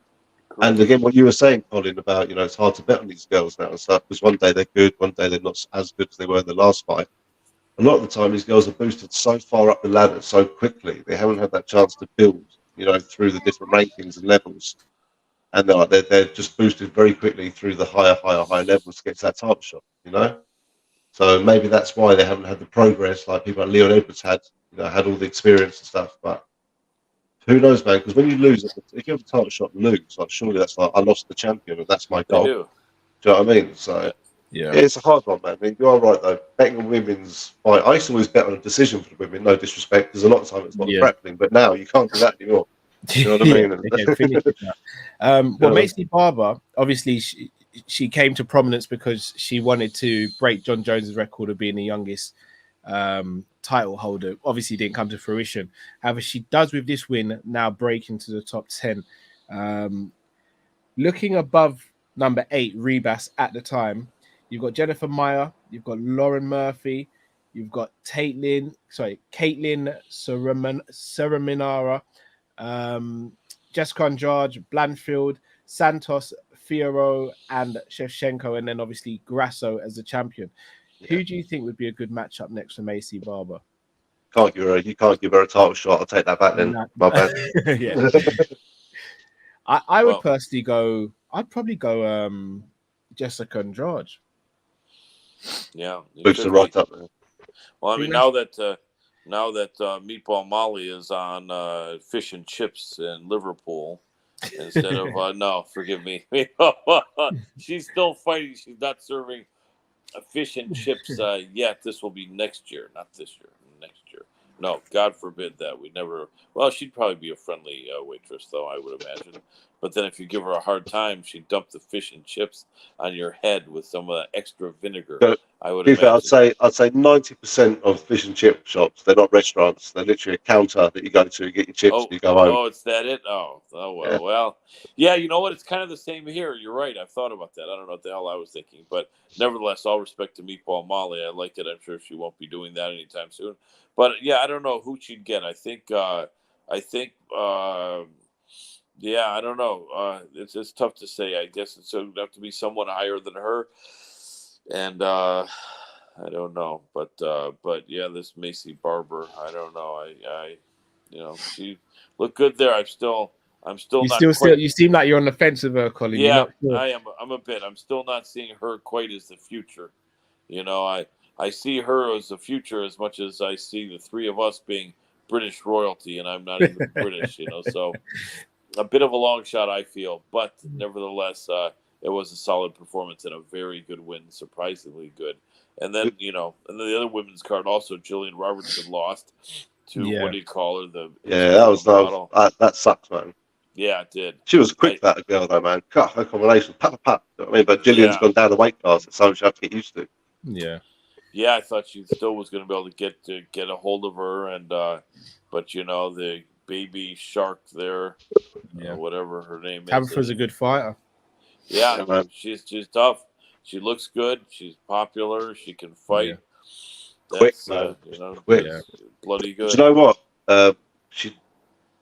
[SPEAKER 3] And
[SPEAKER 2] Correct.
[SPEAKER 3] again, what you were saying, Colin, about it's hard to bet on these girls now and stuff because one day they're good, one day they're not as good as they were in the last fight. A lot of the time, these girls are boosted so far up the ladder so quickly they haven't had that chance to build, through the different rankings and levels, and they're just boosted very quickly through the higher levels to get to that title shot. So maybe that's why they haven't had the progress like people like Leon Edwards had, had all the experience and stuff. But who knows, man? Because when you lose, if you have a title shot and lose, like surely that's like I lost the champion and that's my
[SPEAKER 2] They
[SPEAKER 3] goal.
[SPEAKER 2] do.
[SPEAKER 3] Do you know what I mean? So
[SPEAKER 1] Yeah.
[SPEAKER 3] yeah, it's a hard one, man. I mean, you are right though. Betting on women's fight, I used to always bet on a decision for the women. No disrespect, because a lot of time it's a lot of
[SPEAKER 1] Yeah.
[SPEAKER 3] grappling, but now you can't do that anymore. You know what I
[SPEAKER 1] Yeah,
[SPEAKER 3] mean?
[SPEAKER 1] they can finish it now. Well, Macy Barber, obviously, she came to prominence because she wanted to break John Jones's record of being the youngest title holder. Obviously, didn't come to fruition. However, she does with this win now break into the top 10. Looking above number 8, Rebus at the time, you've got Jennifer Meyer, you've got Lauren Murphy, you've got Caitlin Saraminara, Jessica Andrade, Blanfield, Santos, Fioro, and Shevchenko, and then obviously Grasso as the champion.
[SPEAKER 3] Yeah.
[SPEAKER 1] Who do you think would be a good matchup next for Macy Barber?
[SPEAKER 3] You can't give her a title shot. I'll take that back then.
[SPEAKER 1] Nah.
[SPEAKER 3] My bad.
[SPEAKER 1] Yeah. I would
[SPEAKER 3] Well,
[SPEAKER 1] personally go. I'd probably go Jessica Andrade.
[SPEAKER 2] Yeah.
[SPEAKER 3] boots are right up there.
[SPEAKER 2] Well, I mean,
[SPEAKER 1] Think
[SPEAKER 2] now that Meatball Molly is on fish and chips in Liverpool instead of no, forgive me, she's still fighting. She's not serving fish and chips yet. This will be next year, not this year. Next year. No, God forbid that. We never. Well, she'd probably be a friendly waitress, though, I would imagine. But then if you give her a hard time, she'd dump the fish and chips on your head with some extra vinegar,
[SPEAKER 3] So,
[SPEAKER 2] I would
[SPEAKER 3] to be fair,
[SPEAKER 2] imagine.
[SPEAKER 3] I'd say 90% of fish and chip shops, they're not restaurants. They're literally a counter that you go to, you get your chips, and
[SPEAKER 2] Oh,
[SPEAKER 3] you go home.
[SPEAKER 2] oh, it's that it? Oh
[SPEAKER 3] Yeah.
[SPEAKER 2] well. Yeah, you know what? It's kind of the same here. You're right. I've thought about that. I don't know what the hell I was thinking, but nevertheless, all respect to Meatball Molly. I like it. I'm sure she won't be doing that anytime soon. But yeah, I don't know who she'd get. I think. Yeah, I don't know. It's tough to say. I guess it's going to have to be someone higher than her, and I don't know. But yeah, this Macy Barber. I don't know. She looked good there. I'm still
[SPEAKER 1] You
[SPEAKER 2] not
[SPEAKER 1] still
[SPEAKER 2] quite.
[SPEAKER 1] you seem like you're on the fence with her, Colin. You're
[SPEAKER 2] Yeah,
[SPEAKER 1] not sure.
[SPEAKER 2] I am. I'm a bit. I'm still not seeing her quite as the future. You know, I see her as the future as much as I see the three of us being British royalty, and I'm not even British. You know, so a bit of a long shot, I feel, but nevertheless, it was a solid performance and a very good win, surprisingly good. And then and then the other women's card also, Jillian Robertson lost to what
[SPEAKER 1] Yeah.
[SPEAKER 2] do you call her, the
[SPEAKER 3] Yeah, that was
[SPEAKER 2] Instagram model.
[SPEAKER 3] that sucks, man.
[SPEAKER 2] Yeah, it did.
[SPEAKER 3] She was quick,
[SPEAKER 2] I
[SPEAKER 3] that girl, though, man. Cut her combination, pat, pat, pat. You know what I mean? But Gillian's
[SPEAKER 2] yeah
[SPEAKER 3] gone down the weight class. It's something she have to get used to.
[SPEAKER 1] Yeah.
[SPEAKER 2] yeah, I thought she still was going to be able to get a hold of her, and but the baby shark there,
[SPEAKER 1] Yeah.
[SPEAKER 2] whatever her name is.
[SPEAKER 1] Tabitha's a good fighter.
[SPEAKER 2] Yeah,
[SPEAKER 3] Yeah, man.
[SPEAKER 2] she's tough. She looks good. She's popular. She can
[SPEAKER 1] Yeah.
[SPEAKER 2] fight.
[SPEAKER 3] Quick,
[SPEAKER 2] That's
[SPEAKER 3] man. Quick.
[SPEAKER 1] Yeah.
[SPEAKER 2] that's bloody
[SPEAKER 3] But you
[SPEAKER 2] good.
[SPEAKER 3] know what? She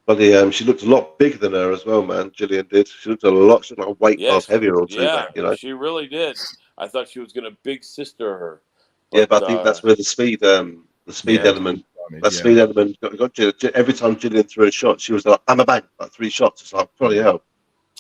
[SPEAKER 3] she looked a lot bigger than her as well, man. Gillian did. She looked like a weight class
[SPEAKER 2] Yes,
[SPEAKER 3] heavier or two
[SPEAKER 2] yeah,
[SPEAKER 3] back, you know.
[SPEAKER 2] she really did. I thought she was gonna big sister her,
[SPEAKER 3] Yeah,
[SPEAKER 2] but
[SPEAKER 3] but I think that's where the speed
[SPEAKER 1] Yeah.
[SPEAKER 2] yeah,
[SPEAKER 3] element,
[SPEAKER 1] Yeah.
[SPEAKER 3] got every time Gillian threw a shot, she was like, "I'm a bang," like 3 shots. It's like, bloody hell,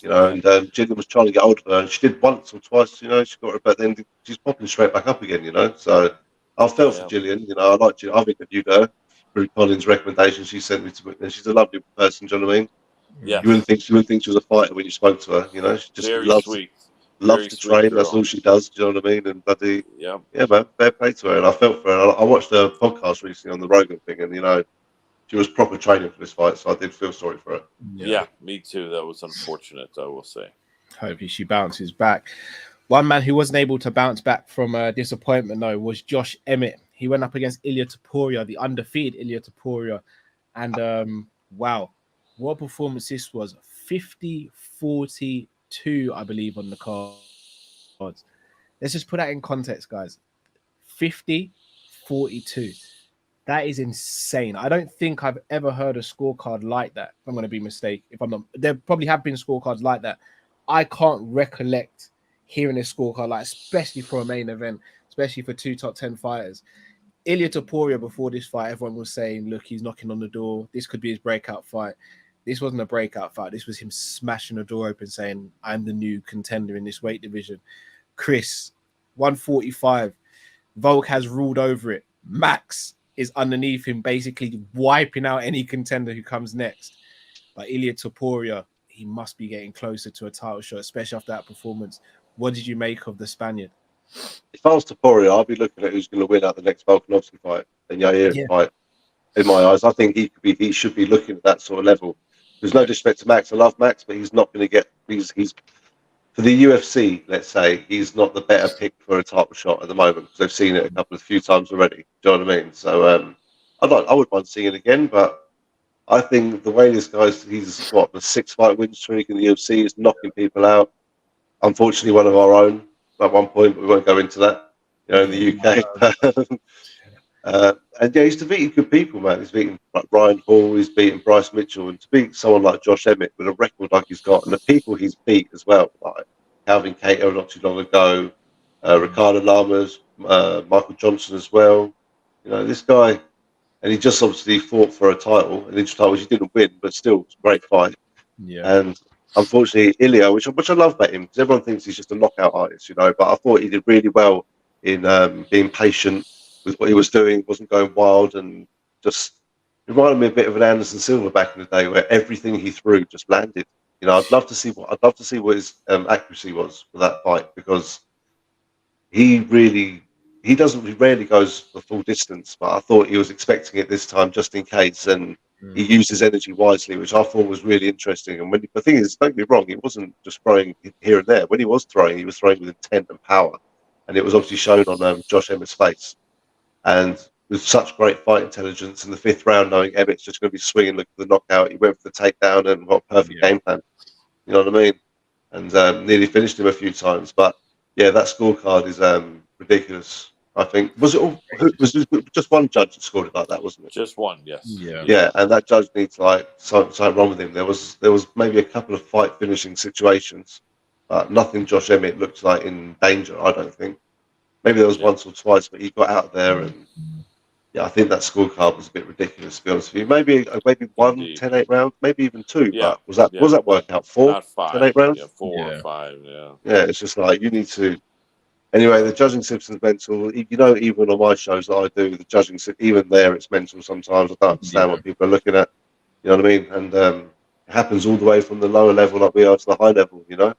[SPEAKER 3] you know.
[SPEAKER 2] yeah,
[SPEAKER 3] And Gillian was trying to get hold of her, and she did once or twice, you know. She got her, but then she's popping straight back up again, you know. So I felt for
[SPEAKER 2] yeah,
[SPEAKER 3] Gillian, you know. I like Gillian. I've interviewed her through Colin's recommendation. She sent me to, and she's a lovely person. Do you know what I mean?
[SPEAKER 1] Mm.
[SPEAKER 2] yes,
[SPEAKER 3] You wouldn't think she was a fighter when you spoke to her. You know, she just
[SPEAKER 2] very sweet,
[SPEAKER 3] loves
[SPEAKER 2] very
[SPEAKER 3] to
[SPEAKER 2] sweet
[SPEAKER 3] train. That's
[SPEAKER 2] girl.
[SPEAKER 3] all she does. Do you know what I mean? And bloody,
[SPEAKER 2] Yeah,
[SPEAKER 3] yeah, man, fair play to her. And I felt for her. I watched a podcast recently on the Rogan thing, and you know, she was proper training for this fight, so I did feel sorry for her.
[SPEAKER 1] Yeah.
[SPEAKER 2] yeah, me too. That was unfortunate, I will say.
[SPEAKER 1] Hopefully she bounces back. One man who wasn't able to bounce back from disappointment though was Josh Emmett. He went up against Ilya Topuria, the undefeated Ilya Topuria, and wow, what a performance this was. 50-42, I believe, on the cards. Let's just put that in context, guys. 50-42. That is insane. I don't think I've ever heard a scorecard like that. If I'm going to be mistaken, if I'm not, there probably have been scorecards like that. I can't recollect hearing a scorecard like, especially for a main event, especially for two top 10 fighters. Ilya Topuria, before this fight, everyone was saying, look, he's knocking on the door. This could be his breakout fight. This wasn't a breakout fight. This was him smashing the door open, saying, I'm the new contender in this weight division. Chris, 145. Volk has ruled over it. Max is underneath him, basically wiping out any contender who comes next. But Ilya Topuria, he must be getting closer to a title shot, especially after that performance. What did you make of the Spaniard?
[SPEAKER 3] If I was Topuria, I'd be looking at who's going to win out the next Volkanovski fight and Yair
[SPEAKER 1] Yeah.
[SPEAKER 3] fight. In my eyes, I think he should be looking at that sort of level. There's no
[SPEAKER 2] Yeah,
[SPEAKER 3] disrespect to Max. I love Max, but he's not going to get. He's for the UFC. Let's say he's not the better pick for a title shot at the moment because they've seen it a few times already. Do you know what I mean? So I would mind seeing it again, but I think the way this guy's he's what the 6 fight win streak in the UFC is knocking people out. Unfortunately, one of our own at one point, but we won't go into that. You know, in the UK. And yeah, he's defeated good people, man. He's beaten like Ryan Hall, he's beaten Bryce Mitchell, and to beat someone like Josh Emmett with a record like he's got, and the people he's beat as well, like Calvin Cater not too long ago, Ricardo Lamas, Michael Johnson as well. You know, this guy, and he just obviously fought for a title, an inch title, which he didn't win, but still, it's a great fight.
[SPEAKER 1] Yeah.
[SPEAKER 3] And unfortunately, Ilya, which I love about him, because everyone thinks he's just a knockout artist, you know, but I thought he did really well in being patient with what he was doing, wasn't going wild, and just reminded me a bit of an Anderson Silva back in the day, where everything he threw just landed. You know, I'd love to see what his accuracy was for that fight because he really he rarely goes the full distance, but I thought he was expecting it this time just in case, and he used his energy wisely, which I thought was really interesting. And when the thing is, don't get me wrong, he wasn't just throwing here and there. When he was throwing with intent and power, and it was obviously shown on Josh Emmett's face. And with such great fight intelligence in the 5th round, knowing Emmett's just going to be swinging, looking for the knockout, he went for the takedown and what a perfect game plan. You know what I mean? And nearly finished him a few times. But yeah, that scorecard is ridiculous. I think was it all? Was just one judge that scored it like that, wasn't it?
[SPEAKER 2] just one. Yes.
[SPEAKER 1] Yeah.
[SPEAKER 3] Yeah, and that judge needs like something wrong with him. There was maybe a couple of fight finishing situations, but nothing Josh Emmett looked like in danger. I don't think. Maybe there was
[SPEAKER 2] Yeah.
[SPEAKER 3] once or twice, but he got out there and Yeah, I think that scorecard was a bit ridiculous, to be honest with you. Maybe one
[SPEAKER 2] Indeed.
[SPEAKER 3] 10-8 round, maybe even two.
[SPEAKER 2] Yeah.
[SPEAKER 3] But was that work out? Four
[SPEAKER 2] Not 5.
[SPEAKER 3] 10-8 rounds?
[SPEAKER 2] Yeah, 4 or
[SPEAKER 1] Yeah.
[SPEAKER 2] 5. Yeah.
[SPEAKER 3] Yeah, it's just like you need to. Anyway, the judging system's mental. Even on my shows that I do, the judging even there it's mental sometimes. I don't understand
[SPEAKER 1] Yeah.
[SPEAKER 3] what people are looking at. You know what I mean? And it happens all the way from the lower level like we are to the high level. And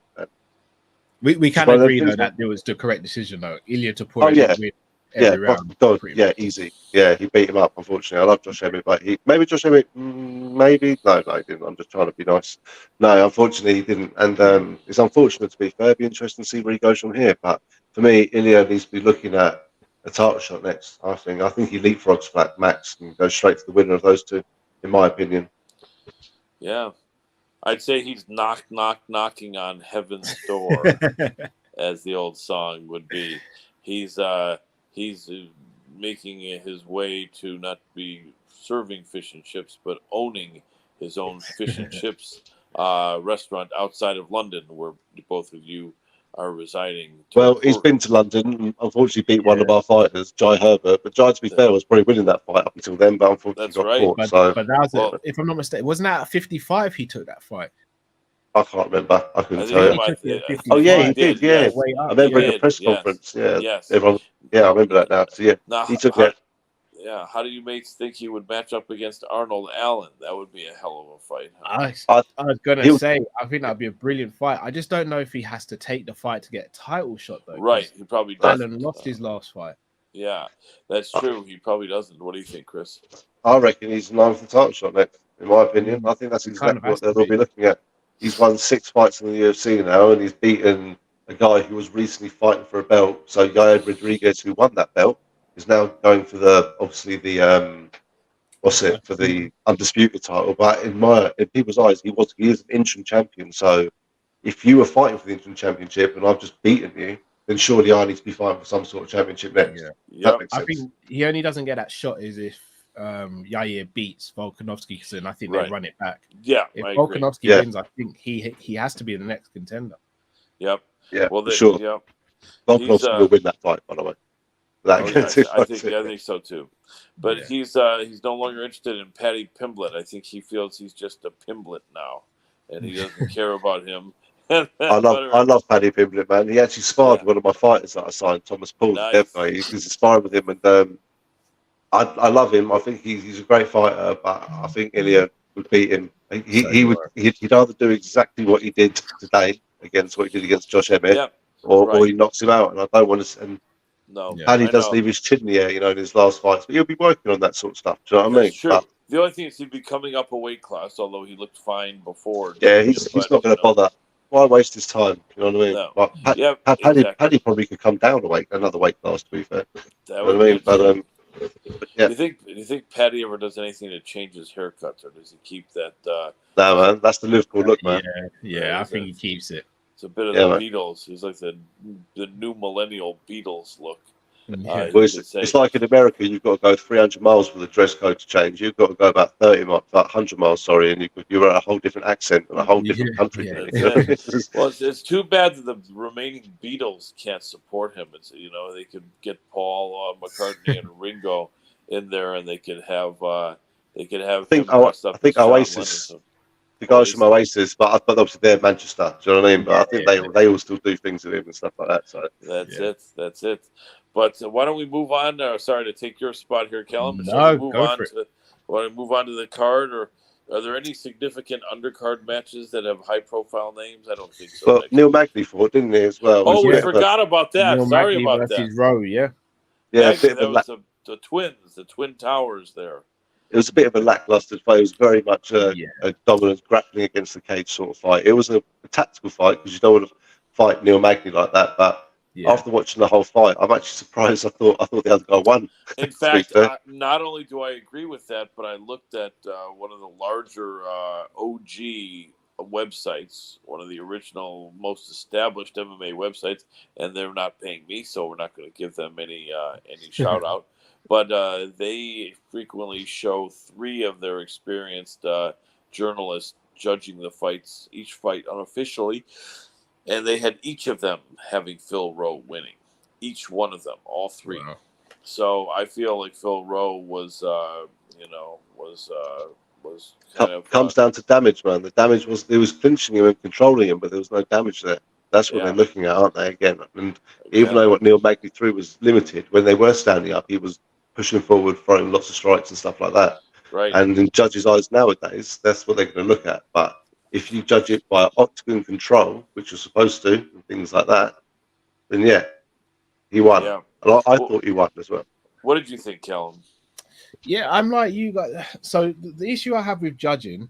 [SPEAKER 1] We
[SPEAKER 3] just
[SPEAKER 1] can
[SPEAKER 3] one of them
[SPEAKER 1] agree though
[SPEAKER 3] things, man.
[SPEAKER 1] that there was the correct decision though. Ilya
[SPEAKER 3] Oh
[SPEAKER 1] Topuria
[SPEAKER 3] yeah,
[SPEAKER 1] did win
[SPEAKER 3] yeah,
[SPEAKER 1] every
[SPEAKER 3] but
[SPEAKER 1] round
[SPEAKER 3] God,
[SPEAKER 1] pretty
[SPEAKER 3] yeah,
[SPEAKER 1] much.
[SPEAKER 3] easy. Yeah, he beat him up. Unfortunately, I love Josh Emmett, but maybe Josh Emmett, maybe no, he didn't. I'm just trying to be nice. No, unfortunately, he didn't, and it's unfortunate to be fair. It'd be interesting to see where he goes from here. But for me, Ilya needs to be looking at a title shot next. I think he leapfrogs Max and goes straight to the winner of those two, in my opinion.
[SPEAKER 2] Yeah. I'd say he's knocking on heaven's door, as the old song would be. He's making his way to not be serving fish and chips, but owning his own fish and chips restaurant outside of London, where both of you are residing.
[SPEAKER 3] Well, he's been to London and unfortunately beat one of
[SPEAKER 1] Yeah.
[SPEAKER 3] our fighters, Jai Herbert. But Jai, to be fair, was probably winning that fight up until then, but unfortunately
[SPEAKER 2] That's
[SPEAKER 3] got
[SPEAKER 2] right.
[SPEAKER 3] caught.
[SPEAKER 1] But
[SPEAKER 3] So
[SPEAKER 1] that was
[SPEAKER 2] Well,
[SPEAKER 1] if I'm not mistaken, wasn't that at 55 he took that fight?
[SPEAKER 3] I can't remember. I
[SPEAKER 2] I
[SPEAKER 3] couldn't
[SPEAKER 2] think
[SPEAKER 3] tell
[SPEAKER 1] I think
[SPEAKER 3] you.
[SPEAKER 1] he took it at
[SPEAKER 3] Oh yeah, he
[SPEAKER 1] 55
[SPEAKER 3] did.
[SPEAKER 2] did.
[SPEAKER 3] Yeah,
[SPEAKER 1] to
[SPEAKER 2] Yes,
[SPEAKER 1] weigh
[SPEAKER 3] I
[SPEAKER 1] up.
[SPEAKER 2] he
[SPEAKER 3] remember in
[SPEAKER 1] Yeah.
[SPEAKER 3] the
[SPEAKER 2] did.
[SPEAKER 3] press
[SPEAKER 2] Yes,
[SPEAKER 3] conference. Yeah,
[SPEAKER 2] yes.
[SPEAKER 3] everyone. Yeah, I remember that now. So yeah,
[SPEAKER 2] Now,
[SPEAKER 3] he took
[SPEAKER 2] how,
[SPEAKER 3] it.
[SPEAKER 2] yeah, how do you mates think he would match up against Arnold Allen? That would be a hell of a fight, huh?
[SPEAKER 1] I,
[SPEAKER 3] I,
[SPEAKER 1] I was gonna
[SPEAKER 3] he was,
[SPEAKER 1] say I think that'd be a brilliant fight. I just don't know if he has to take the fight to get a title shot though,
[SPEAKER 2] Right,
[SPEAKER 1] because
[SPEAKER 2] he probably
[SPEAKER 1] Allen
[SPEAKER 2] doesn't.
[SPEAKER 1] lost his last fight.
[SPEAKER 2] Yeah, that's true. He probably doesn't. What do you think, Chris?
[SPEAKER 3] I reckon he's in line for the title shot next. In my opinion, I think that's
[SPEAKER 1] He kind of
[SPEAKER 3] exactly what
[SPEAKER 1] has to
[SPEAKER 3] they'll
[SPEAKER 1] be.
[SPEAKER 3] be looking at. He's won 6 fights in the UFC now, and he's beaten a guy who was recently fighting for a belt. So Yair Rodriguez, who won that belt, is now going for for the undisputed title. But in people's eyes, he is an interim champion. So if you were fighting for the interim championship and I've just beaten you, then surely I need to be fighting for some sort of championship next.
[SPEAKER 1] Yeah.
[SPEAKER 3] That
[SPEAKER 2] Yep.
[SPEAKER 3] makes
[SPEAKER 1] I
[SPEAKER 3] sense.
[SPEAKER 1] think he only doesn't get that shot is if Yair beats Volkanovski, because then I think
[SPEAKER 2] Right.
[SPEAKER 1] they run it back.
[SPEAKER 2] Yeah,
[SPEAKER 1] If
[SPEAKER 2] I agree.
[SPEAKER 1] Volkanovski
[SPEAKER 3] Yeah.
[SPEAKER 1] wins, I think he has to be the next contender.
[SPEAKER 2] Yep.
[SPEAKER 3] Yeah,
[SPEAKER 2] Well,
[SPEAKER 3] for sure.
[SPEAKER 2] yep. He's
[SPEAKER 3] Volkanovski will win that fight, by the way. That
[SPEAKER 2] Oh yeah,
[SPEAKER 3] against
[SPEAKER 2] I think so too. But
[SPEAKER 1] Yeah.
[SPEAKER 2] he's no longer interested in Paddy Pimblett. I think he feels he's just a Pimblett now, and he doesn't care about him.
[SPEAKER 3] I love Paddy Pimblett, man. He actually sparred
[SPEAKER 2] Yeah.
[SPEAKER 3] one of my fighters that I signed, Thomas Paul, the dev
[SPEAKER 2] Nice.
[SPEAKER 3] guy. He's sparring with him, and I love him. I think he's a great fighter, but I think Ilya would beat him. He'd either do exactly what he did today against what he did against Josh Emmett,
[SPEAKER 2] Yep.
[SPEAKER 3] or
[SPEAKER 2] Right.
[SPEAKER 3] he knocks him out. And I don't want to. And
[SPEAKER 2] No,
[SPEAKER 1] Yeah.
[SPEAKER 3] Paddy
[SPEAKER 2] I
[SPEAKER 3] does
[SPEAKER 2] know.
[SPEAKER 3] leave his chin in the air, in his last fights, but he'll be working on that sort of stuff. Do you know what I
[SPEAKER 2] That's
[SPEAKER 3] mean?
[SPEAKER 2] true.
[SPEAKER 3] But
[SPEAKER 2] The only thing is he'd be coming up a weight class, although he looked fine before.
[SPEAKER 3] yeah,
[SPEAKER 2] doing
[SPEAKER 3] he's
[SPEAKER 2] it, but,
[SPEAKER 3] not going to bother. Why waste his time? You know what I mean?
[SPEAKER 2] No.
[SPEAKER 3] But
[SPEAKER 2] Yep.
[SPEAKER 3] Paddy
[SPEAKER 2] Exactly.
[SPEAKER 3] probably could come down another weight class. To be fair,
[SPEAKER 2] That
[SPEAKER 3] you know
[SPEAKER 2] would
[SPEAKER 3] what I
[SPEAKER 2] be
[SPEAKER 3] mean? But
[SPEAKER 2] interesting.
[SPEAKER 3] yeah,
[SPEAKER 2] Do you think Paddy ever does anything to change his haircuts, or does he keep that?
[SPEAKER 3] no man, that's the Liverpool look, man.
[SPEAKER 1] Yeah, I think he keeps it.
[SPEAKER 2] It's a bit of
[SPEAKER 3] Yeah,
[SPEAKER 2] the
[SPEAKER 3] man.
[SPEAKER 2] Beatles. He's like the new millennial Beatles look.
[SPEAKER 1] Yeah.
[SPEAKER 3] Well, it's like in America, you've got to go 300 miles for the dress code to change. You've got to go about 100 miles, sorry, and you're at a whole different accent and a whole different country.
[SPEAKER 1] Yeah.
[SPEAKER 2] That's it. Well, it's too bad that the remaining Beatles can't support him. It's they could get Paul McCartney and Ringo in there, and they could have him dressed up as John
[SPEAKER 3] Oasis,
[SPEAKER 2] Lennon.
[SPEAKER 3] the guys from Oasis, but obviously they're Manchester. Do you know what I mean? But I think
[SPEAKER 1] Yeah.
[SPEAKER 3] they all still do things with him and stuff like that. So
[SPEAKER 2] That's it. But why don't we move on? Sorry to take your spot here, Callum.
[SPEAKER 1] No,
[SPEAKER 2] Shall we move
[SPEAKER 1] go
[SPEAKER 2] on
[SPEAKER 1] for it.
[SPEAKER 2] Want to move on to the card, or are there any significant undercard matches that have high-profile names? I don't think so.
[SPEAKER 3] but Neil Magny fought, didn't he, as well?
[SPEAKER 2] Oh, we
[SPEAKER 1] Yeah.
[SPEAKER 2] forgot about that.
[SPEAKER 1] Neil
[SPEAKER 2] Sorry
[SPEAKER 1] Magny
[SPEAKER 2] about
[SPEAKER 1] versus
[SPEAKER 2] that.
[SPEAKER 1] Rowe, yeah.
[SPEAKER 3] Yeah,
[SPEAKER 2] Magny, that was the twins, the Twin Towers there.
[SPEAKER 3] it was a bit of a lackluster fight. It was very much a
[SPEAKER 1] Yeah.
[SPEAKER 3] dominant grappling against the cage sort of fight. It was a tactical fight because you don't want to fight Neil Magny like that. But after watching the whole fight, I'm actually surprised. I thought the other guy won.
[SPEAKER 2] In fact, not only do I agree with that, but I looked at one of the larger OG websites, one of the original, most established MMA websites, and they're not paying me, so we're not going to give them any shout out. But they frequently show 3 of their experienced journalists judging the fights, each fight unofficially, and they had each of them having Phil Rowe winning. Each one of them, all 3.
[SPEAKER 1] Wow.
[SPEAKER 2] So I feel like Phil Rowe was, was kind of,
[SPEAKER 3] Comes down to damage, man. The damage was it was clinching him and controlling him, but there was no damage there. That's what they're
[SPEAKER 2] yeah,
[SPEAKER 3] looking at, aren't they? Again, and even
[SPEAKER 2] again,
[SPEAKER 3] though what Neil Magny threw was limited, when they were standing up, he was pushing forward, throwing lots of strikes and stuff like that.
[SPEAKER 2] right,
[SPEAKER 3] And in judges' eyes nowadays, that's what they're going to look at. But if you judge it by octagon control, which you're supposed to, and things like that, then yeah, he won.
[SPEAKER 2] yeah.
[SPEAKER 3] And I
[SPEAKER 2] Well,
[SPEAKER 3] thought he won as well.
[SPEAKER 2] what did you think, Callum?
[SPEAKER 1] Yeah, I'm like you guys. So the issue I have with judging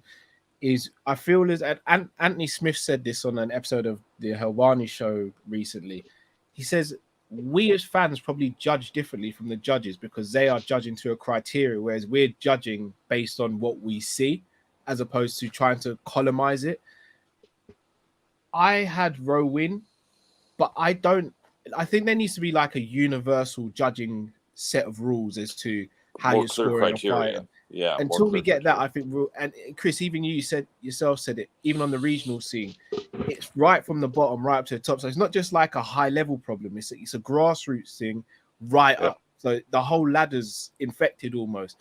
[SPEAKER 1] is I feel as and Anthony Smith said this on an episode of the Helwani show recently. He says we as fans probably judge differently from the judges because they are judging to a criteria, whereas we're judging based on what we see, as opposed to trying to columnize it. I had Rowe win, but I don't. I think there needs to be like a universal judging set of rules as to how
[SPEAKER 2] More
[SPEAKER 1] you're
[SPEAKER 2] clear
[SPEAKER 1] scoring a fight.
[SPEAKER 2] criteria. Yeah, more
[SPEAKER 1] Until we
[SPEAKER 2] clear
[SPEAKER 1] get that,
[SPEAKER 2] criteria.
[SPEAKER 1] I think and Chris, even you said it, even on the regional scene, it's right from the bottom right up to the top. So it's not just like a high level problem, it's a grassroots thing right
[SPEAKER 3] Yeah.
[SPEAKER 1] up. So the whole ladder's infected almost.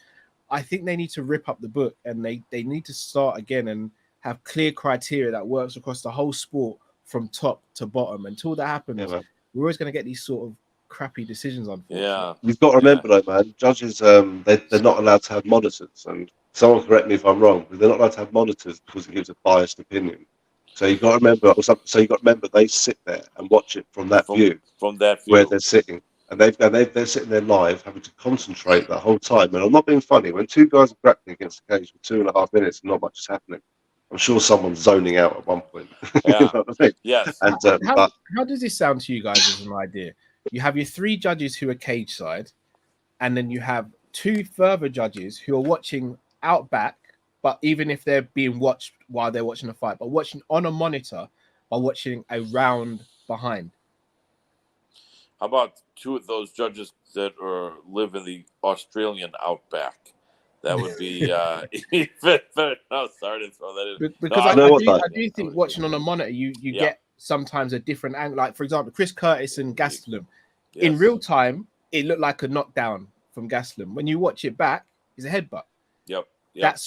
[SPEAKER 1] I think they need to rip up the book and they need to start again and have clear criteria that works across the whole sport from top to bottom. Until that
[SPEAKER 3] Yeah,
[SPEAKER 1] happens,
[SPEAKER 3] man.
[SPEAKER 1] we're always going to get these sort of crappy decisions, unfortunately.
[SPEAKER 2] Yeah,
[SPEAKER 3] You've got to remember though, man, judges they're not allowed to have monitors, and someone correct me if I'm wrong, but they're not allowed to have monitors because it gives a biased opinion. So you've got to remember, they sit there and watch it from that
[SPEAKER 2] from
[SPEAKER 3] view
[SPEAKER 2] from that
[SPEAKER 3] where
[SPEAKER 2] view.
[SPEAKER 3] they're sitting, and they're sitting there live, having to concentrate the whole time. And I'm not being funny. When two guys are grappling against the cage for 2.5 minutes and not much is happening, I'm sure someone's zoning out at one point. You
[SPEAKER 2] Yeah.
[SPEAKER 3] know what I mean?
[SPEAKER 2] Yes.
[SPEAKER 3] And
[SPEAKER 1] How does this sound to you guys as an idea? You have your three judges who are cage side, and then you have two further judges who are watching out back, but even if they're being watched while they're watching the fight, but watching on a monitor by watching a round behind.
[SPEAKER 2] How about two of those judges that live in the Australian outback? That would be even better. No, sorry to throw that in.
[SPEAKER 1] Because
[SPEAKER 2] No,
[SPEAKER 3] You know what,
[SPEAKER 1] I
[SPEAKER 3] though?
[SPEAKER 1] do think watching on a monitor, you
[SPEAKER 2] Yeah.
[SPEAKER 1] get sometimes a different angle. Like for example, Chris Curtis and Gastelum.
[SPEAKER 2] Yes.
[SPEAKER 1] In real time, it looked like a knockdown from Gastelum. When you watch it back, it's a headbutt.
[SPEAKER 2] Yep.
[SPEAKER 1] That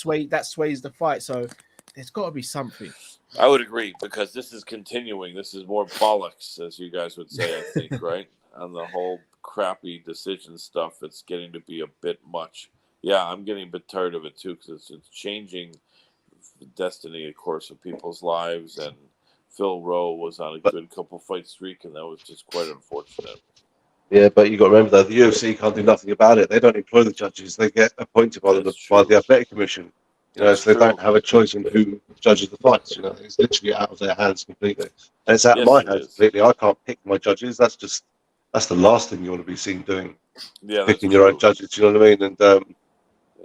[SPEAKER 1] sways the fight. So there's got to be something.
[SPEAKER 2] I would agree because this is continuing. This is more bollocks, as you guys would say, I think, right? On the whole crappy decision stuff, it's getting to be a bit much. Yeah, I'm getting a bit tired of it too because it's changing the destiny, of course, of people's lives. And Phil Rowe was on a good couple fight streak, and that was just quite unfortunate.
[SPEAKER 3] Yeah, but you got to remember though, the UFC can't do nothing about it. They don't employ the judges; they get appointed by the Athletic Commission. You know, so they don't have a choice in who judges the fights. You know, it's literally out of their hands completely, and it's out of my hands completely. I can't pick my judges. That's the last thing you want to be seen doing.
[SPEAKER 2] Yeah,
[SPEAKER 3] picking your own judges. You know what I mean? And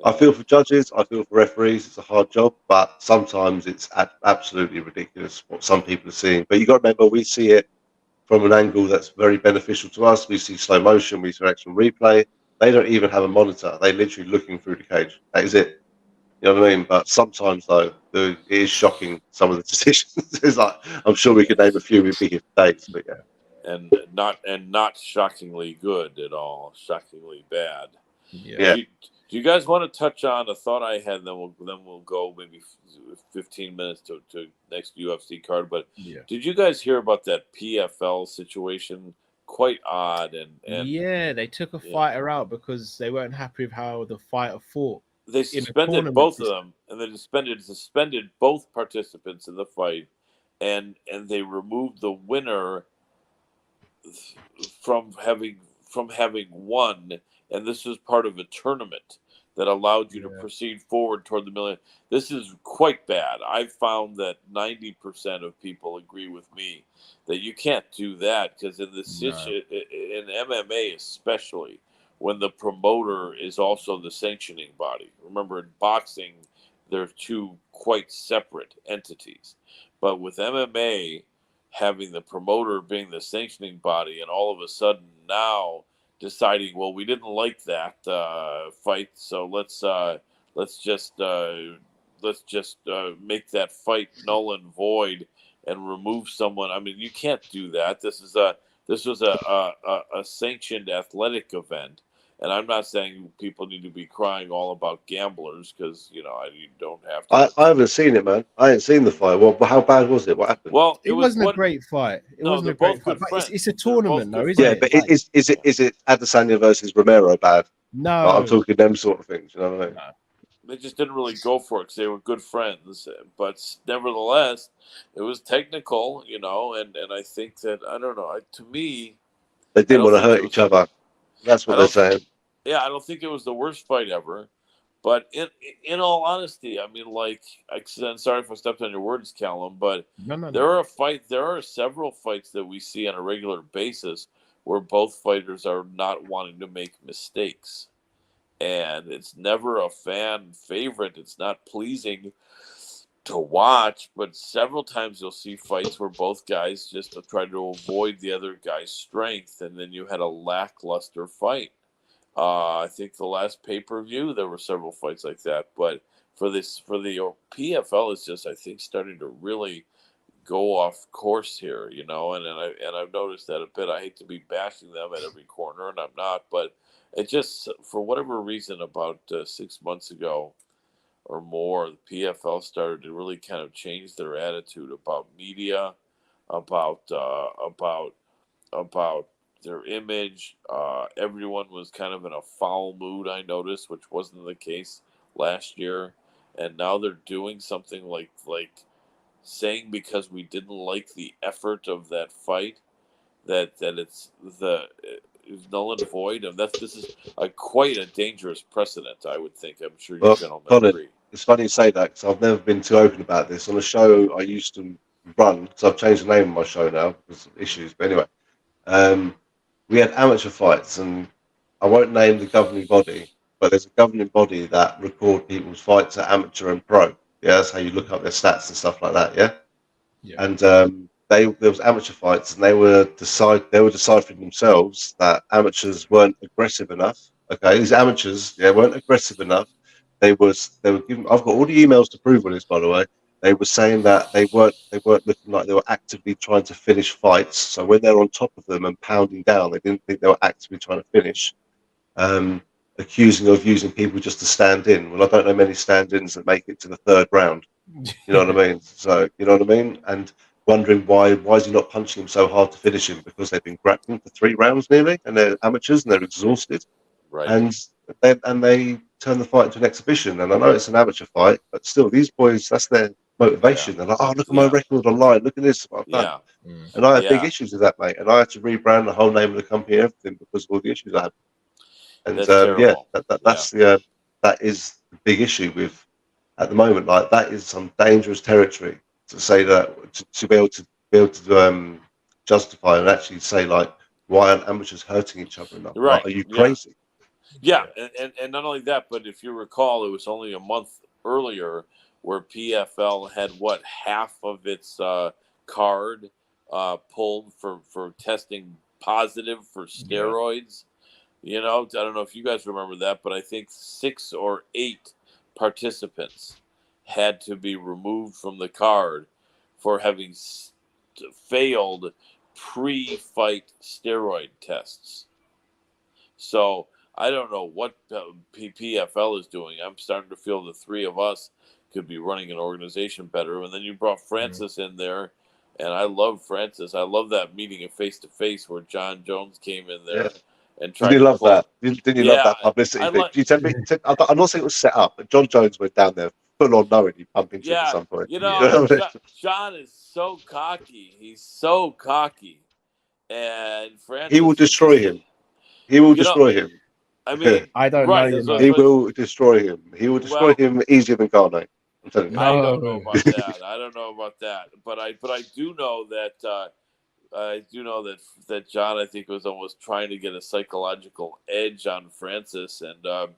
[SPEAKER 3] I feel for judges. I feel for referees. It's a hard job, but sometimes it's absolutely ridiculous what some people are seeing. But you got to remember, we see it from an angle that's very beneficial to us. We see slow motion, we see action replay. They don't even have a monitor. They're literally looking through the cage. That is it. You know what I mean? But sometimes, though, it is shocking, some of the decisions. It's like, I'm sure we could name a few, we'd be here for days, but yeah.
[SPEAKER 2] And not shockingly good at all. Shockingly bad.
[SPEAKER 3] Yeah.
[SPEAKER 2] Do you guys want to touch on a thought I had? Then we'll go maybe 15 minutes to next UFC card. But did you guys hear about that PFL situation? Quite odd. And
[SPEAKER 1] yeah, they took a fighter out because they weren't happy with how the fighter fought.
[SPEAKER 2] They suspended both of them, and they suspended both participants in the fight, and they removed the winner from having won. And this was part of a tournament that allowed you to proceed forward toward the million. This is quite bad. I've found that 90% of people agree with me that you can't do that because in this in MMA especially, when the promoter is also the sanctioning body. Remember, in boxing, they're two quite separate entities. But with MMA, having the promoter being the sanctioning body, and all of a sudden now deciding, well, we didn't like that fight, so let's just make that fight null and void and remove someone. I mean, you can't do that. This was a sanctioned athletic event, And I'm not saying people need to be crying all about gamblers because you don't have to.
[SPEAKER 3] I
[SPEAKER 2] But
[SPEAKER 3] haven't seen it, man. I ain't seen the fight. Well, how bad was it? What happened?
[SPEAKER 2] well, it
[SPEAKER 1] It
[SPEAKER 2] was
[SPEAKER 1] wasn't a
[SPEAKER 2] what.
[SPEAKER 1] great fight. It
[SPEAKER 2] No,
[SPEAKER 1] wasn't
[SPEAKER 2] they're
[SPEAKER 1] a great
[SPEAKER 2] both
[SPEAKER 1] fight,
[SPEAKER 2] good
[SPEAKER 1] but
[SPEAKER 2] friends.
[SPEAKER 1] it's a
[SPEAKER 2] They're both
[SPEAKER 1] tournament, though,
[SPEAKER 2] good
[SPEAKER 1] isn't
[SPEAKER 3] Yeah,
[SPEAKER 1] it?
[SPEAKER 3] but
[SPEAKER 2] friends.
[SPEAKER 1] Like,
[SPEAKER 3] is it Adesanya versus Romero bad? Like, I'm
[SPEAKER 1] no,
[SPEAKER 3] talking them sort of things. You know what I mean?
[SPEAKER 1] no.
[SPEAKER 2] They just didn't really go for it because they were good friends. But nevertheless, it was technical, and I think that I don't know. To me,
[SPEAKER 3] They
[SPEAKER 2] I
[SPEAKER 3] didn't
[SPEAKER 2] don't
[SPEAKER 3] want to
[SPEAKER 2] think it
[SPEAKER 3] hurt
[SPEAKER 2] was.
[SPEAKER 3] each other. That's
[SPEAKER 2] I
[SPEAKER 3] what they're
[SPEAKER 2] don't.
[SPEAKER 3] saying.
[SPEAKER 2] Yeah, I don't think it was the worst fight ever. But in all honesty, I mean, like, I'm sorry if I stepped on your words, Callum, but
[SPEAKER 1] No, no, no.
[SPEAKER 2] there are several fights that we see on a regular basis where both fighters are not wanting to make mistakes, and it's never a fan favorite. It's not pleasing to watch, but several times you'll see fights where both guys just try to avoid the other guy's strength, and then you had a lackluster fight. I think the last pay per view there were several fights like that, but for the PFL is just I think starting to really go off course here, and I've noticed that a bit. I hate to be bashing them at every corner, and I'm not, but it just for whatever reason about 6 months ago or more, the PFL started to really kind of change their attitude about media, about about their image. Everyone was kind of in a foul mood, I noticed, which wasn't the case last year. And now they're doing something like saying because we didn't like the effort of that fight that it's null and void. And this is quite a dangerous precedent, I would think. I'm sure you
[SPEAKER 3] Well,
[SPEAKER 2] gentlemen
[SPEAKER 3] Colin,
[SPEAKER 2] agree.
[SPEAKER 3] it's funny you say that because I've never been too open about this. On a show I used to run, because I've changed the name of my show now because of issues. But anyway, um, we had amateur fights, and I won't name the governing body, but there's a governing body that record people's fights at amateur and pro. Yeah, that's how you look up their stats and stuff like that. Yeah,
[SPEAKER 1] Yeah.
[SPEAKER 3] and there was amateur fights, and they were deciphering themselves that amateurs weren't aggressive enough. Okay, these amateurs, yeah, weren't aggressive enough. They were giving. I've got all the emails to prove on this, by the way. They were saying that they weren't looking like they were actively trying to finish fights. So when they're on top of them and pounding down, they didn't think they were actively trying to finish. Um, Accusing of using people just to stand in. Well, I don't know many stand-ins that make it to the third round. You know what I mean? So you know what I mean? And wondering why is he not punching him so hard to finish him? Because they've been grappling for 3 rounds nearly, and they're amateurs and they're exhausted,
[SPEAKER 2] Right.
[SPEAKER 3] and they turn the fight into an exhibition. And I know it's an amateur fight, but still, these boys, that's their
[SPEAKER 2] Yeah.
[SPEAKER 3] motivation. They're like, oh, look at my
[SPEAKER 2] Yeah.
[SPEAKER 3] record online. Look at this, what I've done.
[SPEAKER 2] Yeah.
[SPEAKER 1] Mm.
[SPEAKER 3] And I had big
[SPEAKER 2] Yeah.
[SPEAKER 3] issues with that, mate. And I had to rebrand the whole name of the company and everything because of all the issues I had. And
[SPEAKER 2] That's
[SPEAKER 3] yeah,
[SPEAKER 2] terrible. Yeah.
[SPEAKER 3] that is the big issue with at the moment. Like that is some dangerous territory to say that to be able to justify and actually say like why aren't amateurs hurting each other enough? Like,
[SPEAKER 2] Right.
[SPEAKER 3] are you
[SPEAKER 2] Yeah.
[SPEAKER 3] crazy?
[SPEAKER 2] Yeah.
[SPEAKER 1] Yeah.
[SPEAKER 2] And not only that, but if you recall, it was only a month earlier where PFL had what half of its card pulled for testing positive for
[SPEAKER 1] Yeah.
[SPEAKER 2] steroids. I don't know if you guys remember that, but I think 6 or 8 participants had to be removed from the card for having failed pre-fight steroid tests. So I don't know what PFL is doing. I'm starting to feel the three of us could be running an organization better. And then you brought
[SPEAKER 1] Mm.
[SPEAKER 2] Francis in there, and I love Francis. I love that meeting of face to face where John Jones came in
[SPEAKER 3] Yeah.
[SPEAKER 2] there and
[SPEAKER 3] Didn't
[SPEAKER 2] tried
[SPEAKER 3] you
[SPEAKER 2] to
[SPEAKER 3] love that?
[SPEAKER 2] pull.
[SPEAKER 3] Didn't you love
[SPEAKER 2] Yeah,
[SPEAKER 3] that publicity
[SPEAKER 2] I
[SPEAKER 3] thing?
[SPEAKER 2] like.
[SPEAKER 3] You tell me. I'm not saying it was set up, but John Jones went down there full on knowing he'd bump into him at
[SPEAKER 2] Yeah,
[SPEAKER 3] some point.
[SPEAKER 1] Yeah.
[SPEAKER 2] John is so cocky. He's so cocky, and
[SPEAKER 3] He will
[SPEAKER 2] Francis is
[SPEAKER 3] destroy
[SPEAKER 2] just.
[SPEAKER 3] him. He will
[SPEAKER 2] You know,
[SPEAKER 3] destroy him.
[SPEAKER 2] I mean,
[SPEAKER 1] I don't know,
[SPEAKER 2] right?
[SPEAKER 1] you
[SPEAKER 3] He
[SPEAKER 1] know.
[SPEAKER 3] will destroy him. He will destroy
[SPEAKER 2] Well,
[SPEAKER 3] him easier than Garnett. I'm telling you.
[SPEAKER 2] I don't know
[SPEAKER 1] No.
[SPEAKER 2] about that. I don't know about that. But I do know that that John I think was almost trying to get a psychological edge on Francis, and
[SPEAKER 1] I think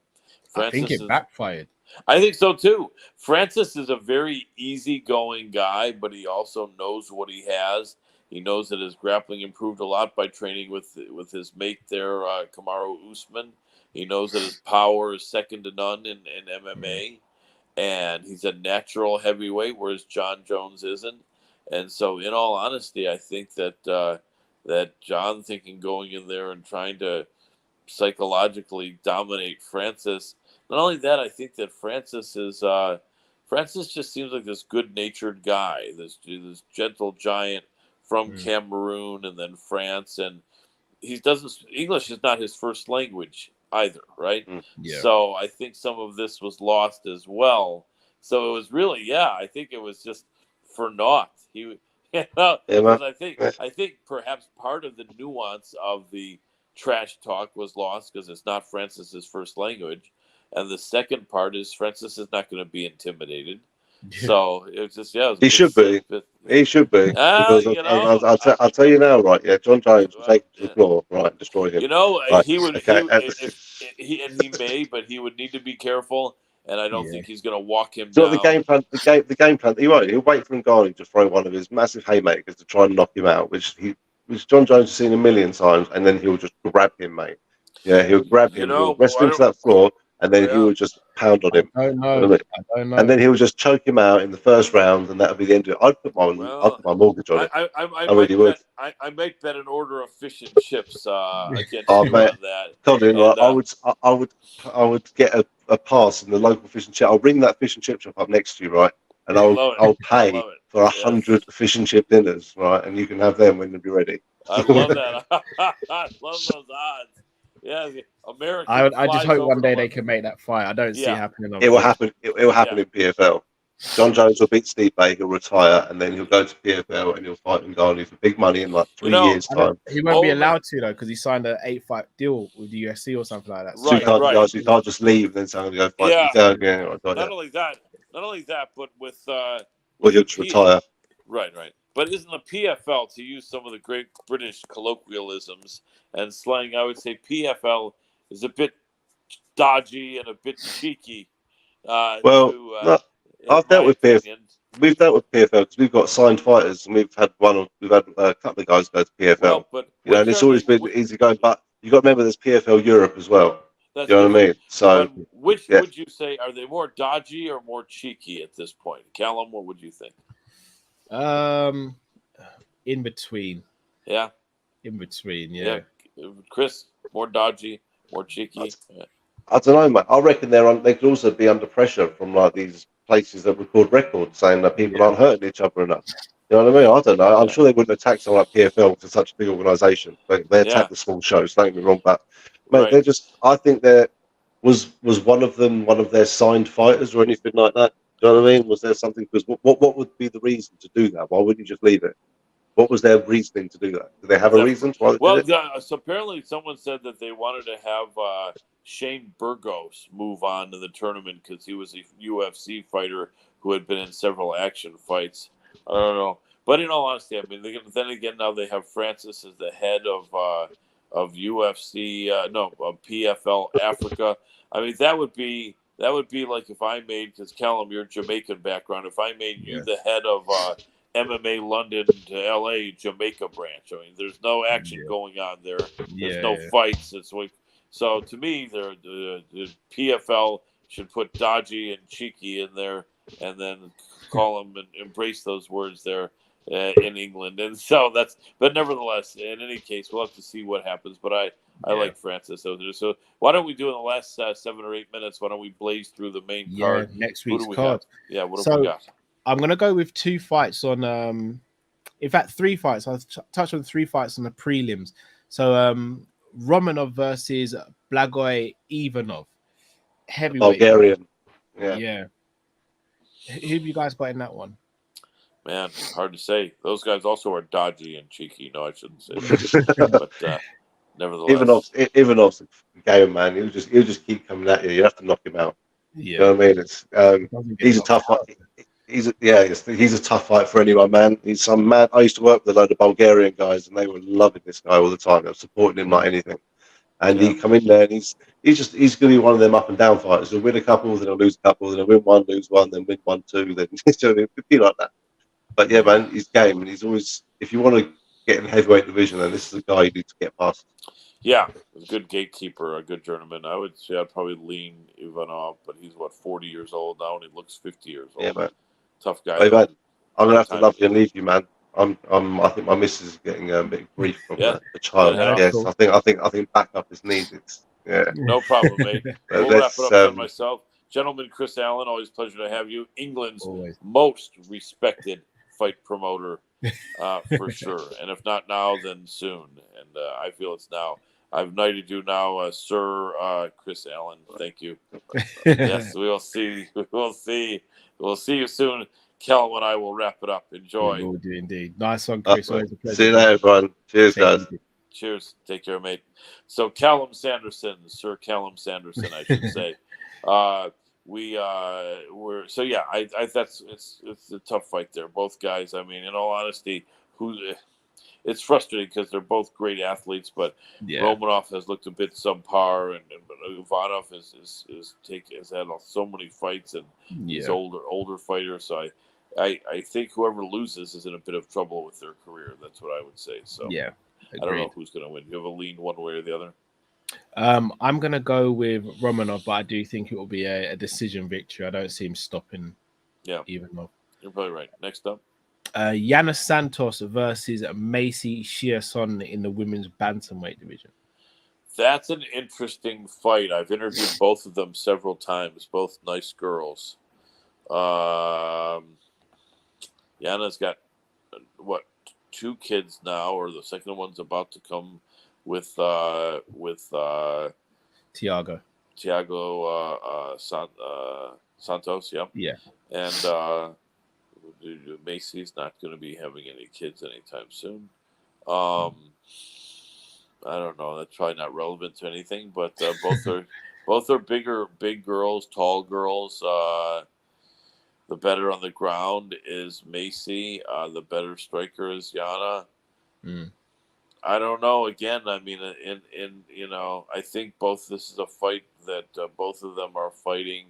[SPEAKER 2] Francis
[SPEAKER 1] it
[SPEAKER 2] is.
[SPEAKER 1] backfired.
[SPEAKER 2] I think so too. Francis is a very easygoing guy, but he also knows what he has. He knows that his grappling improved a lot by training with his mate there, Kamaru Usman. He knows that his power is second to none in
[SPEAKER 1] Mm.
[SPEAKER 2] MMA, and he's a natural heavyweight, whereas John Jones isn't. And so, in all honesty, I think that that John thinking going in there and trying to psychologically dominate Francis. Not only that, I think that Francis just seems like this good-natured guy, this gentle giant from Cameroon and then France, and he doesn't English is not his first language either, right?
[SPEAKER 1] Yeah.
[SPEAKER 2] So I think some of this was lost as well. So it was really, I think it was just for naught. Because I think perhaps part of the nuance of the trash talk was lost because it's not Francis's first language, and the second part is Francis is not going to be intimidated. So it was just
[SPEAKER 3] he should be. He should be, because I'll tell you now, right? Yeah, John Jones will take him to the floor, right, and destroy him. Right,
[SPEAKER 2] he would.
[SPEAKER 3] okay.
[SPEAKER 2] He may, but he would need to be careful. And I don't think he's going to walk him
[SPEAKER 3] So
[SPEAKER 2] down.
[SPEAKER 3] the game plan. He won't. He'll wait for Ngannou to throw one of his massive haymakers to try and knock him out, which John Jones has seen a million times, and then he'll just grab him, mate. Yeah, he'll grab him, he'll wrestle him to that floor, and then he will just pound on him.
[SPEAKER 1] I don't know.
[SPEAKER 3] And then he'll just choke him out in the first round, and that'll be the end of it. I'd put my mortgage on it. I really would.
[SPEAKER 2] I might bet an order of fish and chips against you on that.
[SPEAKER 3] Colin, I would get a pass in the local fish and chip. I'll ring that fish and chip shop up next to you, right? And I'll pay for 100 fish and chip dinners, right? And you can have them when they'll be ready.
[SPEAKER 2] I love that. I love those odds. Yeah, American.
[SPEAKER 1] I just hope one day they can make that fight. I don't see it happening.
[SPEAKER 3] It will happen. It will happen in PFL. John Jones will beat Stipe. He'll retire, and then he'll go to PFL and he'll fight Ngannou for big money in like 3 years' time.
[SPEAKER 1] He won't be allowed to though, because he signed an 8-fight deal with the UFC or something like that.
[SPEAKER 3] So you can't just leave and then suddenly go fight.
[SPEAKER 2] Not only that, but with
[SPEAKER 3] well, he'll just retire.
[SPEAKER 2] Right. But isn't the PFL, to use some of the great British colloquialisms and slang, I would say PFL is a bit dodgy and a bit cheeky.
[SPEAKER 3] I've dealt with PFL. We've dealt with PFL because we've got signed fighters, and we've had a couple of guys go to PFL.
[SPEAKER 2] But
[SPEAKER 3] and it's always been easy going. But you got to remember, there's PFL Europe as well. You know what I mean? So,
[SPEAKER 2] which would you say, are they more dodgy or more cheeky at this point, Callum? What would you think?
[SPEAKER 1] In between.
[SPEAKER 2] Yeah.
[SPEAKER 1] In between, yeah.
[SPEAKER 2] Chris, more dodgy, more cheeky.
[SPEAKER 3] I don't know, mate. I reckon they could also be under pressure from like these places that record records, saying that people aren't hurting each other enough. You know what I mean? I don't know. I'm sure they wouldn't attack someone like PFL to such a big organisation. They attack the small shows. Don't get me wrong, but mate, they're just. I think there was one of them one of their signed fighters or anything like that. Do you know what I mean? Was there something? Because what would be the reason to do that? Why wouldn't you just leave it? What was their reasoning to do that? Did they have a reason?
[SPEAKER 2] So apparently someone said that they wanted to have Shane Burgos move on to the tournament because he was a UFC fighter who had been in several action fights. I don't know. But in all honesty, I mean, then again, now they have Francis as the head of UFC, PFL Africa. I mean, that would be like if I made, because Callum, you're Jamaican background, if I made you the head of MMA London to LA Jamaica branch. I mean, there's no action going on there. There's no fights. It's like, so to me, the PFL should put dodgy and cheeky in there, and then call them and embrace those words there in England. And so but nevertheless, in any case, we'll have to see what happens. But I like Francis over there. So why don't we do in the last 7 or 8 minutes? Why don't we blaze through the main card?
[SPEAKER 1] Next week's card.
[SPEAKER 2] Yeah, what do we got?
[SPEAKER 1] I'm going to go with 2 fights on, in fact, 3 fights. I'll touch on 3 fights on the prelims. So, Romanov versus Blagoy Ivanov. Heavyweight.
[SPEAKER 3] Bulgarian.
[SPEAKER 1] Yeah. Who have you guys got in that one?
[SPEAKER 2] Man, hard to say. Those guys also are dodgy and cheeky. No, I shouldn't say that. But nevertheless.
[SPEAKER 3] Ivanov's a game, man. He'll just keep coming at you. You have to knock him out.
[SPEAKER 1] Yeah.
[SPEAKER 3] You know what I mean? It's he's a tough fight. He's a tough fight for anyone, man. He's some man. I used to work with a load of Bulgarian guys, and they were loving this guy all the time. They were supporting him like anything. And he come in there, and he's going to be one of them up and down fighters. He'll win a couple, then he'll lose a couple, then he'll win one, lose one, then win 1, 2. Then it'll be like that. But yeah, man, he's game, and he's always. If you want to get in the heavyweight division, then this is the guy you need to get past.
[SPEAKER 2] Yeah, a good gatekeeper, a good journeyman. I would say I'd probably lean Ivanov, but he's 40 years old now, and he looks 50 years old.
[SPEAKER 3] Yeah, man.
[SPEAKER 2] Tough guy.
[SPEAKER 3] Hey, man, I'm gonna have to love you and leave you, man. I think my missus is getting a bit of grief from
[SPEAKER 2] Yeah,
[SPEAKER 3] the
[SPEAKER 2] gotta
[SPEAKER 3] child.
[SPEAKER 2] head off.
[SPEAKER 3] Yes,
[SPEAKER 1] Cool.
[SPEAKER 3] I think backup is needed. Yeah,
[SPEAKER 2] No problem, mate.
[SPEAKER 3] but
[SPEAKER 2] We'll wrap it
[SPEAKER 3] let's
[SPEAKER 2] up then myself. Gentleman Chris Allen, always a pleasure to have you. England's
[SPEAKER 1] Always.
[SPEAKER 2] most respected fight promoter, for sure. And if not now, then soon. And I feel it's now. I've knighted you now, Sir Chris Allen. Thank you. Yes, we'll see. We'll see. We'll see you soon. Kel and I will wrap it up.
[SPEAKER 1] We
[SPEAKER 2] Enjoy.
[SPEAKER 1] will do indeed. Nice one, Chris. Always a pleasure.
[SPEAKER 3] see you later, everyone. Cheers,
[SPEAKER 1] Take it
[SPEAKER 3] guys.
[SPEAKER 1] easy.
[SPEAKER 2] Cheers. Take care, mate. So Callum Sanderson, Sir Callum Sanderson, I should say. We were so yeah. I that's it's a tough fight there. Both guys. I mean, in all honesty, it's frustrating because they're both great athletes, but
[SPEAKER 1] Yeah.
[SPEAKER 2] Romanov has looked a bit subpar, and Ivanov has had so many fights, and he's older fighter. So I think whoever loses is in a bit of trouble with their career. That's what I would say. So
[SPEAKER 1] Yeah.
[SPEAKER 2] I don't know who's going to win. You have a lean one way or the other?
[SPEAKER 1] I'm going to go with Romanov, but I do think it will be a decision victory. I don't see him stopping.
[SPEAKER 2] Yeah,
[SPEAKER 1] even though.
[SPEAKER 2] You're probably right. Next up,
[SPEAKER 1] Yana Santos versus Macy Chiasson in the women's bantamweight division.
[SPEAKER 2] That's an interesting fight. I've interviewed both of them several times. Both nice girls. Yana's got what, 2 kids now, or the second one's about to come with
[SPEAKER 1] Tiago
[SPEAKER 2] Santos.
[SPEAKER 1] Yeah.
[SPEAKER 2] And Macy's not going to be having any kids anytime soon. I don't know. That's probably not relevant to anything, but both are big girls, tall girls. The better on the ground is Macy. The better striker is Yana. I don't know. Again, I mean, I think this is a fight that both of them are fighting.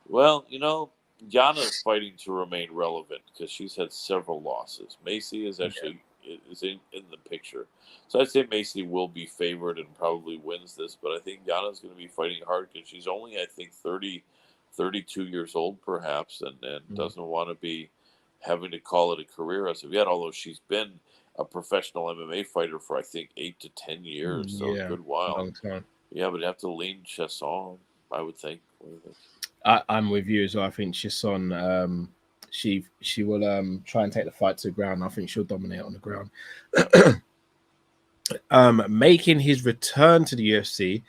[SPEAKER 2] Well, Yana's fighting to remain relevant because she's had several losses. Macy is actually is in the picture. So I'd say Macy will be favored and probably wins this, but I think Yana's going to be fighting hard because she's only, I think, 32 years old perhaps, and doesn't want to be having to call it a career as of yet, although she's been a professional MMA fighter for, I think, 8 to 10 years, so a good while.
[SPEAKER 1] Long time.
[SPEAKER 2] Yeah, but you have to lean Chesson, I would think.
[SPEAKER 1] I'm with you as well. I think Chiasson, she will try and take the fight to the ground. I think she'll dominate on the ground. Making his return to the UFC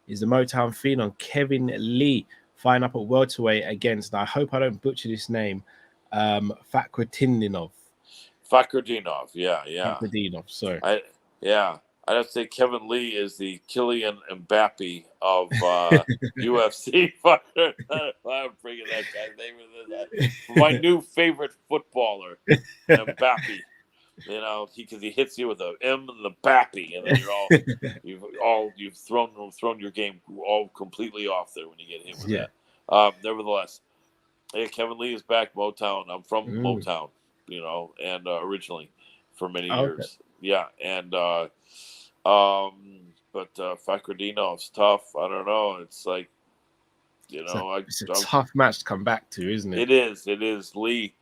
[SPEAKER 1] is the Motown phenom Kevin Lee, fighting up at welterweight against, I hope I don't butcher this name, Fakhretdinov.
[SPEAKER 2] Yeah.
[SPEAKER 1] Fakhretdinov, sorry.
[SPEAKER 2] I'd have to say Kevin Lee is the Kylian Mbappe of UFC fighter. I'm bringing that guy's name. My new favorite footballer, Mbappe. Because he hits you with the M and the Bappy, and then you've thrown your game all completely off there when you get hit with that. Nevertheless, Kevin Lee is back. Motown. I'm from Motown, and originally for many years. Yeah, and but Fakhretdinov's tough. I don't know. It's like,
[SPEAKER 1] it's a tough match to come back to, isn't it?
[SPEAKER 2] It is. Lee.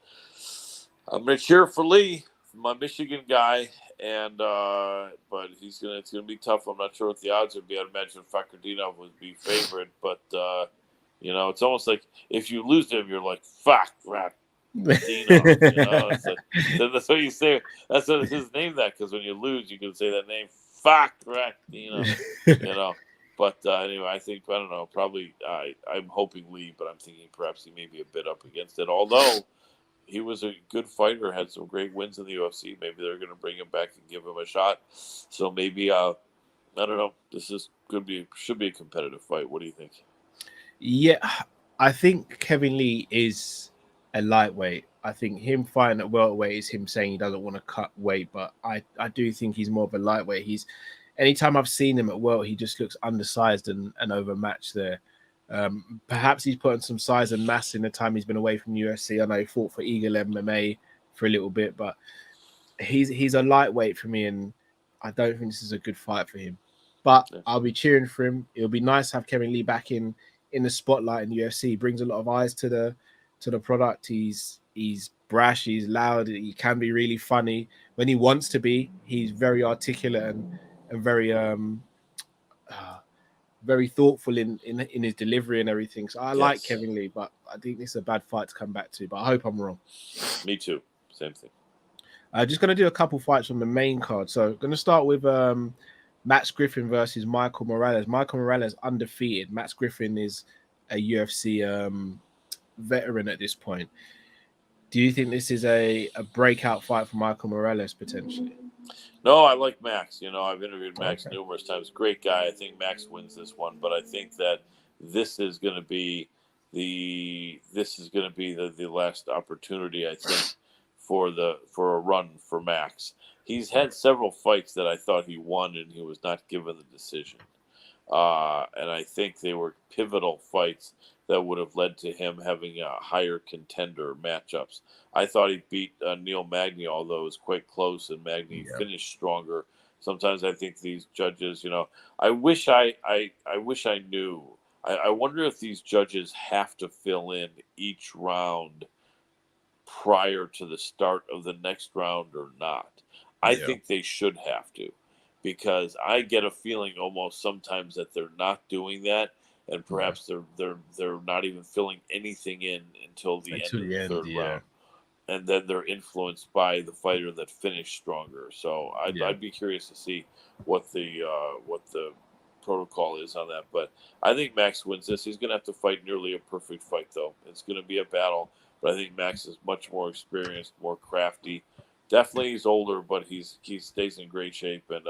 [SPEAKER 2] I'm gonna cheer for Lee, my Michigan guy, and but it's gonna be tough. I'm not sure what the odds would be. I'd imagine Fakhretdinov would be favored, but it's almost like if you lose to him, you're like, fuck, rat. That's what you say. That's what his name. That because when you lose, you can say that name. Fuck, right? But anyway, I don't know. Probably, I'm hoping Lee, but I'm thinking perhaps he may be a bit up against it. Although he was a good fighter, had some great wins in the UFC. Maybe they're going to bring him back and give him a shot. So maybe I don't know. This should be a competitive fight. What do you think?
[SPEAKER 1] Yeah, I think Kevin Lee is a lightweight. I think him fighting at welterweight is him saying he doesn't want to cut weight, but I do think he's more of a lightweight. Anytime I've seen him at welter, he just looks undersized and overmatched there. Perhaps he's putting some size and mass in the time he's been away from UFC. I know he fought for Eagle MMA for a little bit, but he's a lightweight for me, and I don't think this is a good fight for him. But I'll be cheering for him. It'll be nice to have Kevin Lee back in the spotlight in UFC. He brings a lot of eyes to the product. He's brash, he's loud, he can be really funny when he wants to be. He's very articulate and very uh, very thoughtful in his delivery and everything. So I like
[SPEAKER 2] Yes.
[SPEAKER 1] Kevin Lee, but I think this is a bad fight to come back to. But I hope I'm wrong.
[SPEAKER 2] Me too. Same thing.
[SPEAKER 1] Just going to do a couple fights on the main card. So going to start with Max Griffin versus Michael Morales. Michael Morales undefeated. Max Griffin is a UFC veteran at this point. Do you think this is a breakout fight for Michael Morales potentially?
[SPEAKER 2] No, I like Max. I've interviewed Max
[SPEAKER 1] Okay.
[SPEAKER 2] numerous times. Great guy. I think Max wins this one, but I think that this is going to be the last opportunity. I think for a run for Max. He's had several fights that I thought he won, and he was not given the decision. And I think they were pivotal fights that would have led to him having a higher contender matchups. I thought he beat Neil Magny, although it was quite close, and Magny finished stronger. Sometimes I think these judges, I wish I knew. I wonder if these judges have to fill in each round prior to the start of the next round or not. I think they should have to, because I get a feeling almost sometimes that they're not doing that, and perhaps they're not even filling anything in until the end of the third round, and then they're influenced by the fighter that finished stronger. So I'd be curious to see what the protocol is on that. But I think Max wins this. He's going to have to fight nearly a perfect fight, though. It's going to be a battle, but I think Max is much more experienced, more crafty. Definitely, he's older, but he stays in great shape and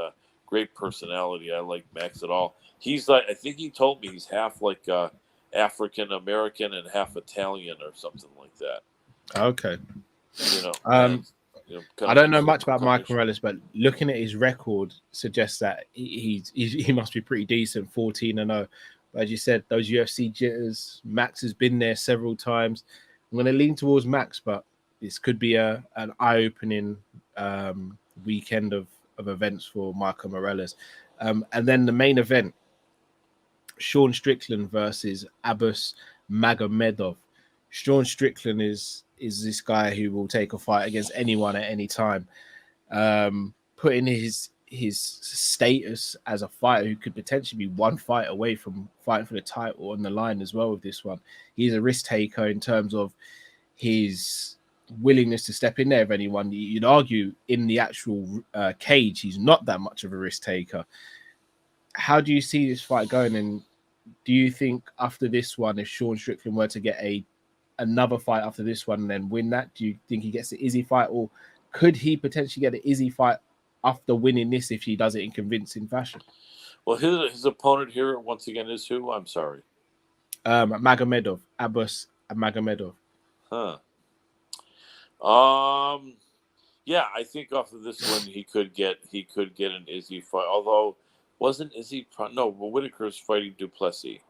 [SPEAKER 2] great personality. I like Max at all. He's like, I think he told me he's half like African American and half Italian or something like that.
[SPEAKER 1] Okay.
[SPEAKER 2] I
[SPEAKER 1] don't know much about Michael Morales, but looking at his record suggests that he must be pretty decent, 14-0. But as you said, those UFC jitters. Max has been there several times. I'm going to lean towards Max, but this could be an eye-opening weekend of events for Michael Morales. And then the main event, Sean Strickland versus Abbas Magomedov. Sean Strickland is this guy who will take a fight against anyone at any time, putting his status as a fighter who could potentially be one fight away from fighting for the title on the line as well with this one. He's a risk taker in terms of his willingness to step in there of anyone. You'd argue in the actual cage, he's not that much of a risk taker. How do you see this fight going? And do you think after this one, if Sean Strickland were to get another fight after this one and then win that, do you think he gets the Izzy fight, or could he potentially get the Izzy fight after winning this if he does it in convincing fashion?
[SPEAKER 2] Well, his opponent here once again is who? I'm sorry.
[SPEAKER 1] Magomedov, Abbas Magomedov.
[SPEAKER 2] Huh. Yeah, I think off of this one he could get an Izzy fight. Although wasn't Izzy Whitaker's fighting Duplessis,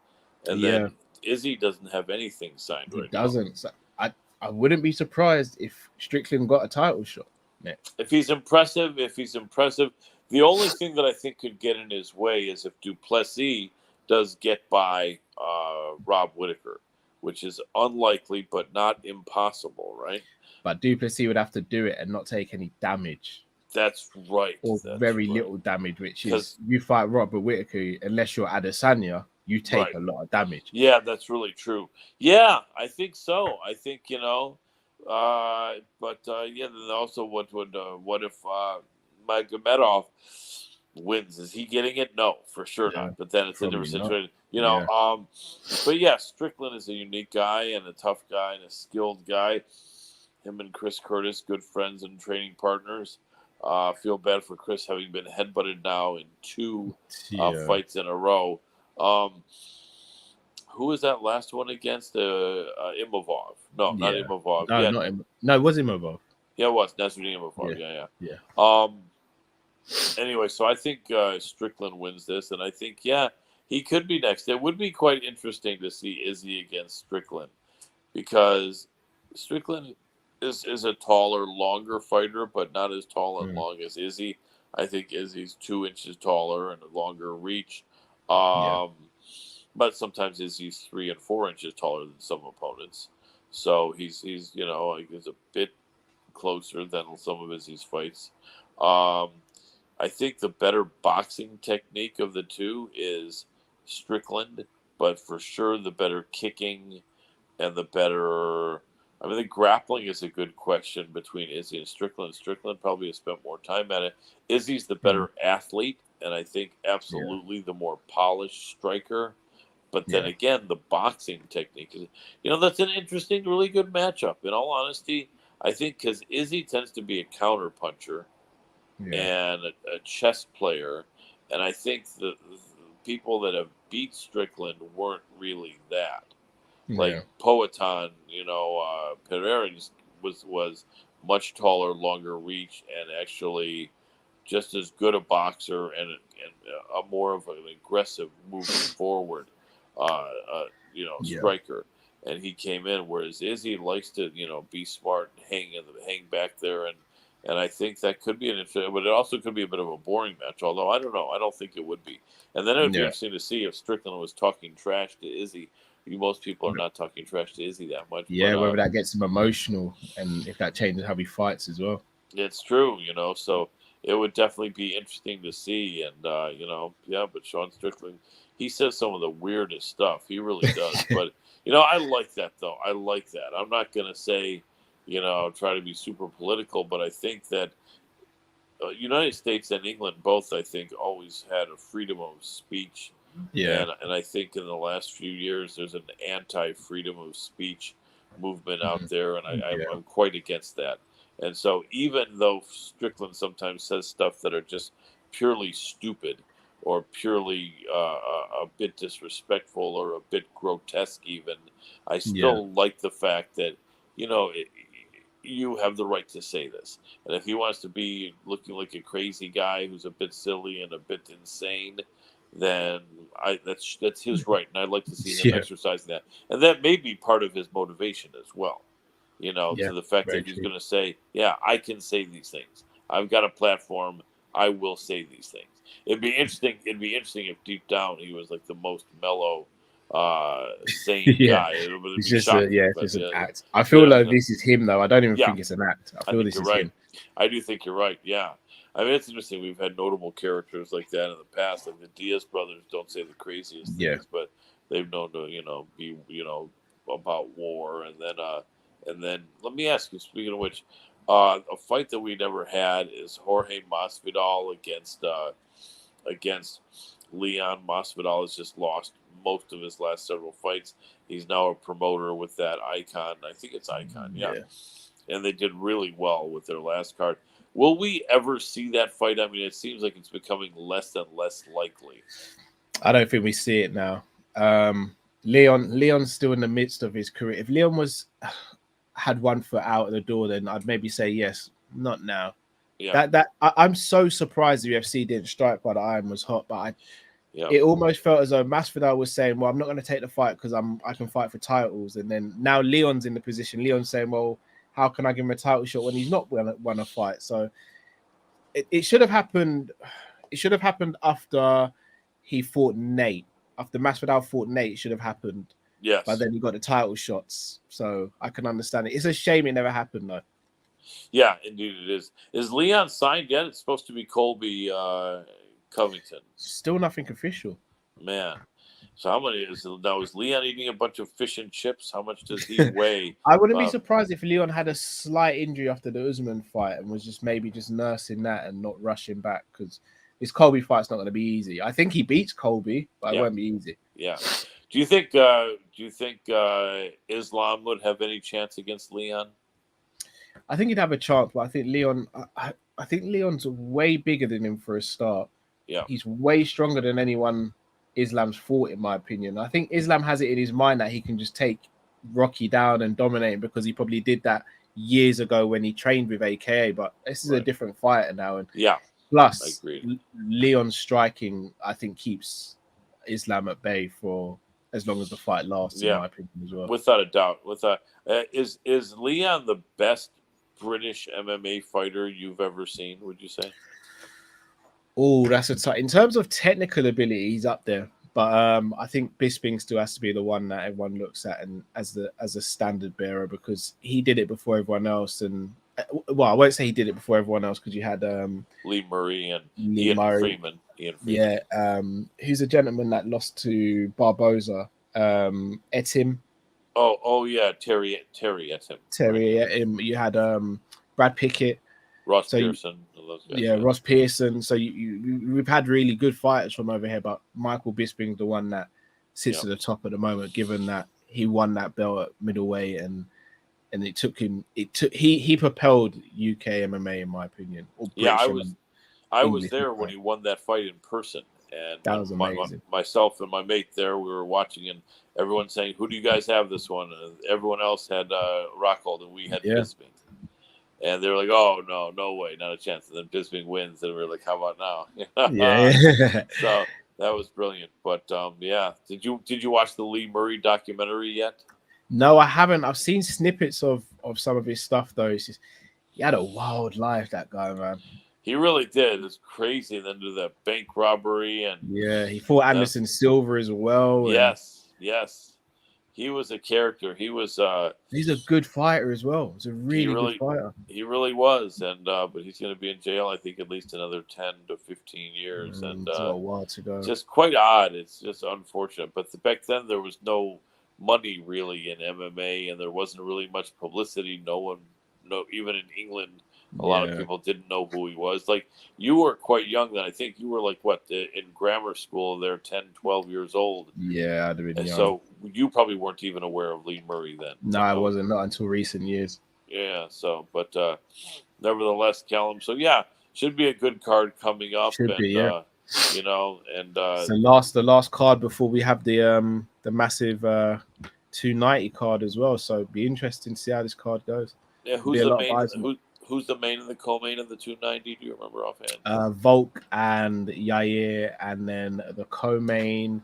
[SPEAKER 2] and then Izzy doesn't have anything signed right now. He doesn't.
[SPEAKER 1] So I wouldn't be surprised if Strickland got a title shot next.
[SPEAKER 2] If he's impressive, the only thing that I think could get in his way is if Duplessis does get by Rob Whitaker, which is unlikely but not impossible, right?
[SPEAKER 1] But Duplessis would have to do it and not take any damage.
[SPEAKER 2] That's right.
[SPEAKER 1] Or very little damage, which is you fight Robert Whitaker, unless you're Adesanya, you take a lot of damage.
[SPEAKER 2] Yeah, that's really true. Yeah, I think so. I think, then also what if Magomedov wins? Is he getting it? No, for sure not. But then it's a different situation. But yeah, Strickland is a unique guy and a tough guy and a skilled guy. Him and Chris Curtis, good friends and training partners. Feel bad for Chris having been headbutted now in two fights in a row. Who was that last one against? Imavov. No, not Imavov.
[SPEAKER 1] No, it was Imavov.
[SPEAKER 2] Yeah, it was. Nasruddin Imavov. Yeah. Anyway, so I think Strickland wins this, and I think, he could be next. It would be quite interesting to see Izzy against Strickland, because Strickland is a taller, longer fighter, but not as tall and long as Izzy. I think Izzy's 2 inches taller and a longer reach. But sometimes Izzy's 3 and 4 inches taller than some opponents. So he's a closer than some of Izzy's fights. Um, I think the better boxing technique of the two is Strickland, but for sure the better kicking and the better. I mean, the grappling is a good question between Izzy and Strickland. Strickland probably has spent more time at it. Izzy's the better athlete, and I think absolutely the more polished striker. But then again, the boxing technique is, that's an interesting, really good matchup. In all honesty, I think because Izzy tends to be a counter puncher and a chess player, and I think the people that have beat Strickland weren't really that. Like Poatan, Pereira was much taller, longer reach, and actually just as good a boxer and a more of an aggressive moving forward, striker. And he came in, whereas Izzy likes to, be smart and hang back there, and I think that could be an interesting, but it also could be a bit of a boring match. Although I don't know, I don't think it would be. And then it would be interesting to see if Strickland was talking trash to Izzy. Most people are not talking trash to Izzy that much.
[SPEAKER 1] Yeah, but, whether that gets him emotional and if that changes how he fights as well.
[SPEAKER 2] It's true, so it would definitely be interesting to see. And, but Sean Strickland, he says some of the weirdest stuff. He really does. But, I like that, though. I like that. I'm not going to say, try to be super political, but I think that United States and England both, I think, always had a freedom of speech.
[SPEAKER 1] Yeah.
[SPEAKER 2] And I think in the last few years, there's an anti-freedom of speech movement out there, and I'm quite against that. And so even though Strickland sometimes says stuff that are just purely stupid or purely a bit disrespectful or a bit grotesque even, I still like the fact that, you have the right to say this. And if he wants to be looking like a crazy guy who's a bit silly and a bit insane, then that's his right, and I'd like to see him exercising that. And that may be part of his motivation as well, to the fact that he's going to say, yeah, I can say these things. I've got a platform. I will say these things. It'd be interesting if deep down he was like the most mellow, sane guy.
[SPEAKER 1] It's just an act. I feel like this is him, though. I don't even think it's an act. I feel this is him.
[SPEAKER 2] I do think you're right. Yeah. I mean, it's interesting. We've had notable characters like that in the past. Like the Diaz brothers don't say the craziest things, but they've known to, be, about war. And then let me ask you, speaking of which, a fight that we never had is Jorge Masvidal against Leon. Masvidal has just lost most of his last several fights. He's now a promoter with that Icon. I think it's Icon. Yeah. And they did really well with their last card. Will we ever see that fight? I mean, it seems like it's becoming less and less likely.
[SPEAKER 1] I don't think we see it now. Leon's still in the midst of his career. If Leon had one foot out of the door, then I'd maybe say yes. Not now. Yeah. I'm so surprised the UFC didn't strike while the iron was hot, but it almost felt as though Masvidal was saying, "Well, I'm not going to take the fight because I can fight for titles." And then now Leon's in the position. Leon's saying, "Well, how can I give him a title shot when he's not won a fight?" So it should have happened. It should have happened after he fought Nate. After Masvidal fought Nate, it should have happened.
[SPEAKER 2] Yes.
[SPEAKER 1] But then you got the title shots. So I can understand it. It's a shame it never happened, though.
[SPEAKER 2] Yeah, indeed it is. Is Leon signed yet? It's supposed to be Colby Covington.
[SPEAKER 1] Still nothing official.
[SPEAKER 2] Man. So how many is Leon eating a bunch of fish and chips? How much does he weigh?
[SPEAKER 1] I wouldn't be surprised if Leon had a slight injury after the Usman fight and was just nursing that and not rushing back, because this Colby fight's not going to be easy. I think he beats Colby, but it won't be easy.
[SPEAKER 2] Yeah. Do you think Islam would have any chance against Leon?
[SPEAKER 1] I think he'd have a chance, but I think Leon's way bigger than him for a start.
[SPEAKER 2] Yeah.
[SPEAKER 1] He's way stronger than anyone Islam's fought, in my opinion. I think Islam has it in his mind that he can just take Rocky down and dominate him, because he probably did that years ago when he trained with AKA, but this is a different fighter now. And plus, Leon's striking, I think, keeps Islam at bay for as long as the fight lasts, in my opinion, as well.
[SPEAKER 2] Without a doubt. Is Leon the best British MMA fighter you've ever seen, would you say?
[SPEAKER 1] Oh, that's in terms of technical ability, he's up there. But I think Bisping still has to be the one that everyone looks at and as a standard bearer, because he did it before everyone else, and Well, I won't say he did it before everyone else because you had
[SPEAKER 2] Lee Murray and
[SPEAKER 1] Lee
[SPEAKER 2] Ian
[SPEAKER 1] Murray.
[SPEAKER 2] Freeman.
[SPEAKER 1] Yeah, who's a gentleman that lost to Barboza? Etim.
[SPEAKER 2] Oh yeah, Terry Etim.
[SPEAKER 1] Terry Etim. You had Brad Pickett.
[SPEAKER 2] Ross
[SPEAKER 1] So
[SPEAKER 2] Pearson. Those guys,
[SPEAKER 1] yeah, Ross Pearson. So we've had really good fighters from over here, but Michael Bisping's the one that sits at the top at the moment, given that he won that belt at middleweight and it took him. He propelled UK MMA in my opinion. Or
[SPEAKER 2] Yeah,
[SPEAKER 1] British
[SPEAKER 2] I was
[SPEAKER 1] English
[SPEAKER 2] there when
[SPEAKER 1] MMA.
[SPEAKER 2] he won that fight in person, and
[SPEAKER 1] That was amazing.
[SPEAKER 2] myself and my mate there, we were watching, and everyone saying, "Who do you guys have this one?" And everyone else had Rockhold, and we had Bisping. And they were like, "Oh no way, not a chance." And then Bisping wins, and we are like, "How about now?"
[SPEAKER 1] Yeah.
[SPEAKER 2] So that was brilliant. But yeah, did you watch the Lee Murray documentary yet?
[SPEAKER 1] No, I haven't. I've seen snippets of some of his stuff though. It's just, he had a wild life, that guy, man.
[SPEAKER 2] He really did. It's crazy. And then do the bank robbery and
[SPEAKER 1] Yeah, he fought Anderson Silva as well.
[SPEAKER 2] Yes. He was a character. He was
[SPEAKER 1] He's a good fighter as well. He's a really good fighter.
[SPEAKER 2] He really was. And but he's gonna be in jail, I think, at least another 10 to 15 years. And
[SPEAKER 1] It's a while to go.
[SPEAKER 2] Just quite odd. It's just unfortunate. But back then there was no money really in MMA, and there wasn't really much publicity. Even in England, a lot of people didn't know who he was. Like, you were quite young then. I think you were like, in grammar school there, 10, 12 years old.
[SPEAKER 1] Yeah, I'd have been
[SPEAKER 2] and
[SPEAKER 1] young.
[SPEAKER 2] So you probably weren't even aware of Lee Murray then.
[SPEAKER 1] No, I wasn't. Not until recent years.
[SPEAKER 2] Yeah, so, but nevertheless, Callum, so yeah, should be a good card coming up.
[SPEAKER 1] Should be, yeah.
[SPEAKER 2] So
[SPEAKER 1] the last card before we have the massive 290 card as well. So it'd be interesting to see how this card goes.
[SPEAKER 2] Yeah, who's the main and the co-main of the 290? Do you remember offhand?
[SPEAKER 1] Volk and Yair, and then the co-main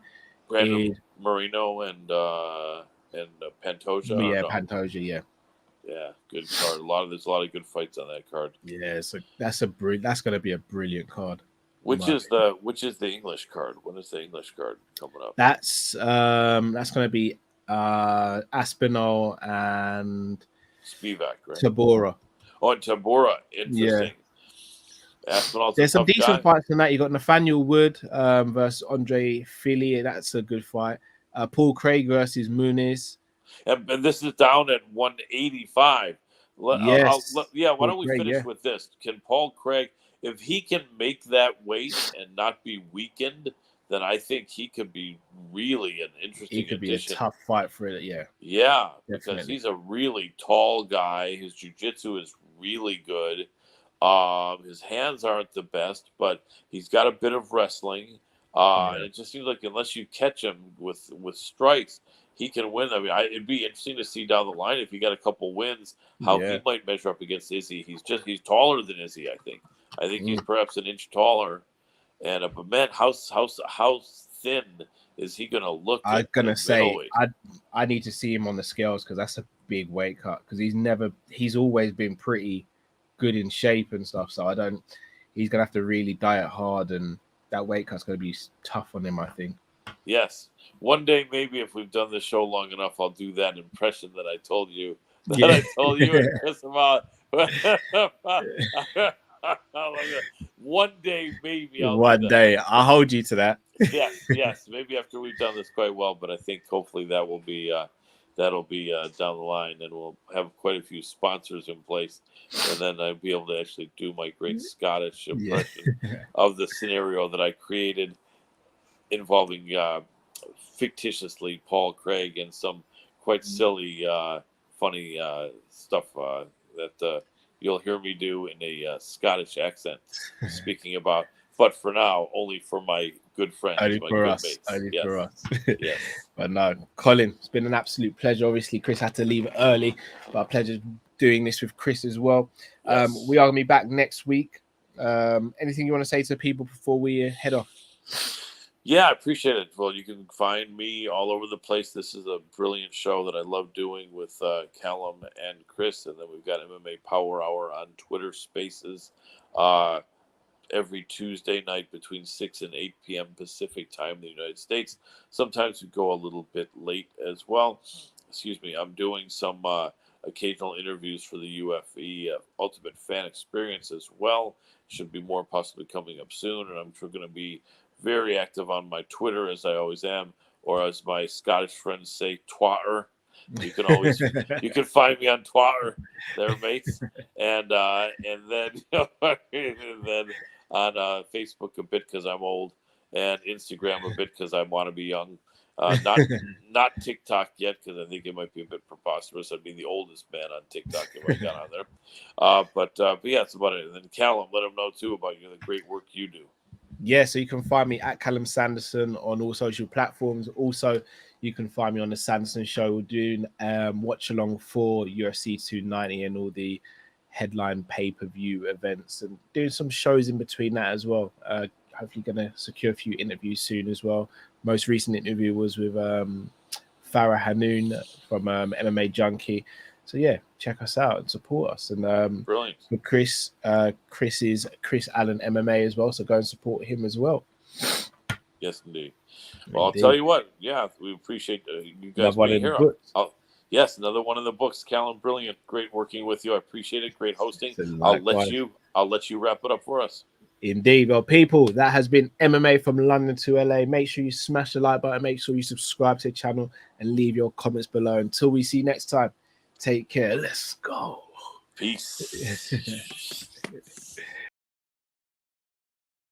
[SPEAKER 2] Brandon Moreno and Pantoja.
[SPEAKER 1] Yeah, Pantoja.
[SPEAKER 2] Yeah, good card. There's a lot of good fights on that card.
[SPEAKER 1] Yeah, so that's going to be a brilliant card.
[SPEAKER 2] Which is the English card? When is the English card coming up?
[SPEAKER 1] That's going to be Aspinall and
[SPEAKER 2] Spivak, right?
[SPEAKER 1] Tabora.
[SPEAKER 2] Oh, and Tabora. Interesting.
[SPEAKER 1] Yeah.
[SPEAKER 2] Aspinall's
[SPEAKER 1] There's some decent fights in that. You got Nathaniel Wood versus Andre Fili. That's a good fight. Paul Craig versus Muniz.
[SPEAKER 2] And this is down at 185.
[SPEAKER 1] Yes.
[SPEAKER 2] Why don't we finish with this? Can Paul Craig, if he can make that weight and not be weakened, then I think he could be really an interesting addition.
[SPEAKER 1] Be a tough fight for it, yeah.
[SPEAKER 2] Yeah, definitely. Because he's a really tall guy. His jiu-jitsu is really good. His hands aren't the best, but he's got a bit of wrestling. And it just seems like unless you catch him with strikes, he can win. I mean, it'd be interesting to see down the line if he got a couple wins, how he might measure up against Izzy. He's taller than Izzy, I think. I think he's perhaps an inch taller. And but man, how thin is he going to look?
[SPEAKER 1] I'm gonna say I need to see him on the scales because that's a big weight cut. Because he's always been pretty good in shape and stuff. So he's gonna have to really diet hard, and that weight cut's gonna be tough on him, I think.
[SPEAKER 2] Yes, one day maybe if we've done the show long enough, I'll do that impression that I told you and Chris about. One day, maybe.
[SPEAKER 1] I'll hold you to that.
[SPEAKER 2] Yes. Maybe after we've done this quite well, but I think hopefully that'll be down the line, and we'll have quite a few sponsors in place, and then I'll be able to actually do my great Scottish impression of the scenario that I created involving fictitiously Paul Craig and some quite silly, funny stuff that. You'll hear me do in a Scottish accent, speaking about, but for now, only for my good friends.
[SPEAKER 1] Only for us. Yes. But no, Colin, it's been an absolute pleasure. Obviously, Chris had to leave early, but a pleasure doing this with Chris as well. Yes. We are going to be back next week. Anything you want to say to people before we head off?
[SPEAKER 2] Yeah, I appreciate it. Well, you can find me all over the place. This is a brilliant show that I love doing with Callum and Chris. And then we've got MMA Power Hour on Twitter Spaces every Tuesday night between 6 and 8 p.m. Pacific time in the United States. Sometimes we go a little bit late as well. Excuse me. I'm doing some, occasional interviews for the UFE Ultimate Fan Experience as well. Should be more possibly coming up soon, and I'm sure going to be very active on my Twitter, as I always am, or as my Scottish friends say, Twatter. You can always you can find me on Twitter there, mates, and then and then on Facebook a bit because I'm old, and Instagram a bit because I want to be young. Not TikTok yet because I think it might be a bit preposterous. I'd be the oldest man on TikTok if I got on there. But yeah, that's about it. And then Callum, let them know too about the great work you do.
[SPEAKER 1] Yeah, so you can find me at Callum Sanderson on all social platforms. Also, you can find me on the Sanderson Show. We're doing watch along for UFC 290 and all the headline pay-per-view events, and doing some shows in between that as well. Hopefully going to secure a few interviews soon as well. Most recent interview was with Farah Hanoun from MMA Junkie. So yeah, check us out and support us. And
[SPEAKER 2] Brilliant.
[SPEAKER 1] For Chris is Chris Allen MMA as well. So go and support him as well.
[SPEAKER 2] Yes, indeed. Well, I'll tell you what. Yeah, we appreciate you guys being here. Yes, another one of the books. Callum, brilliant. Great working with you. I appreciate it. Great hosting. I'll let you wrap it up for us.
[SPEAKER 1] Indeed. Well, people, that has been MMA from London to LA. Make sure you smash the like button. Make sure you subscribe to the channel and leave your comments below. Until we see you next time, take care. Let's go.
[SPEAKER 2] Peace.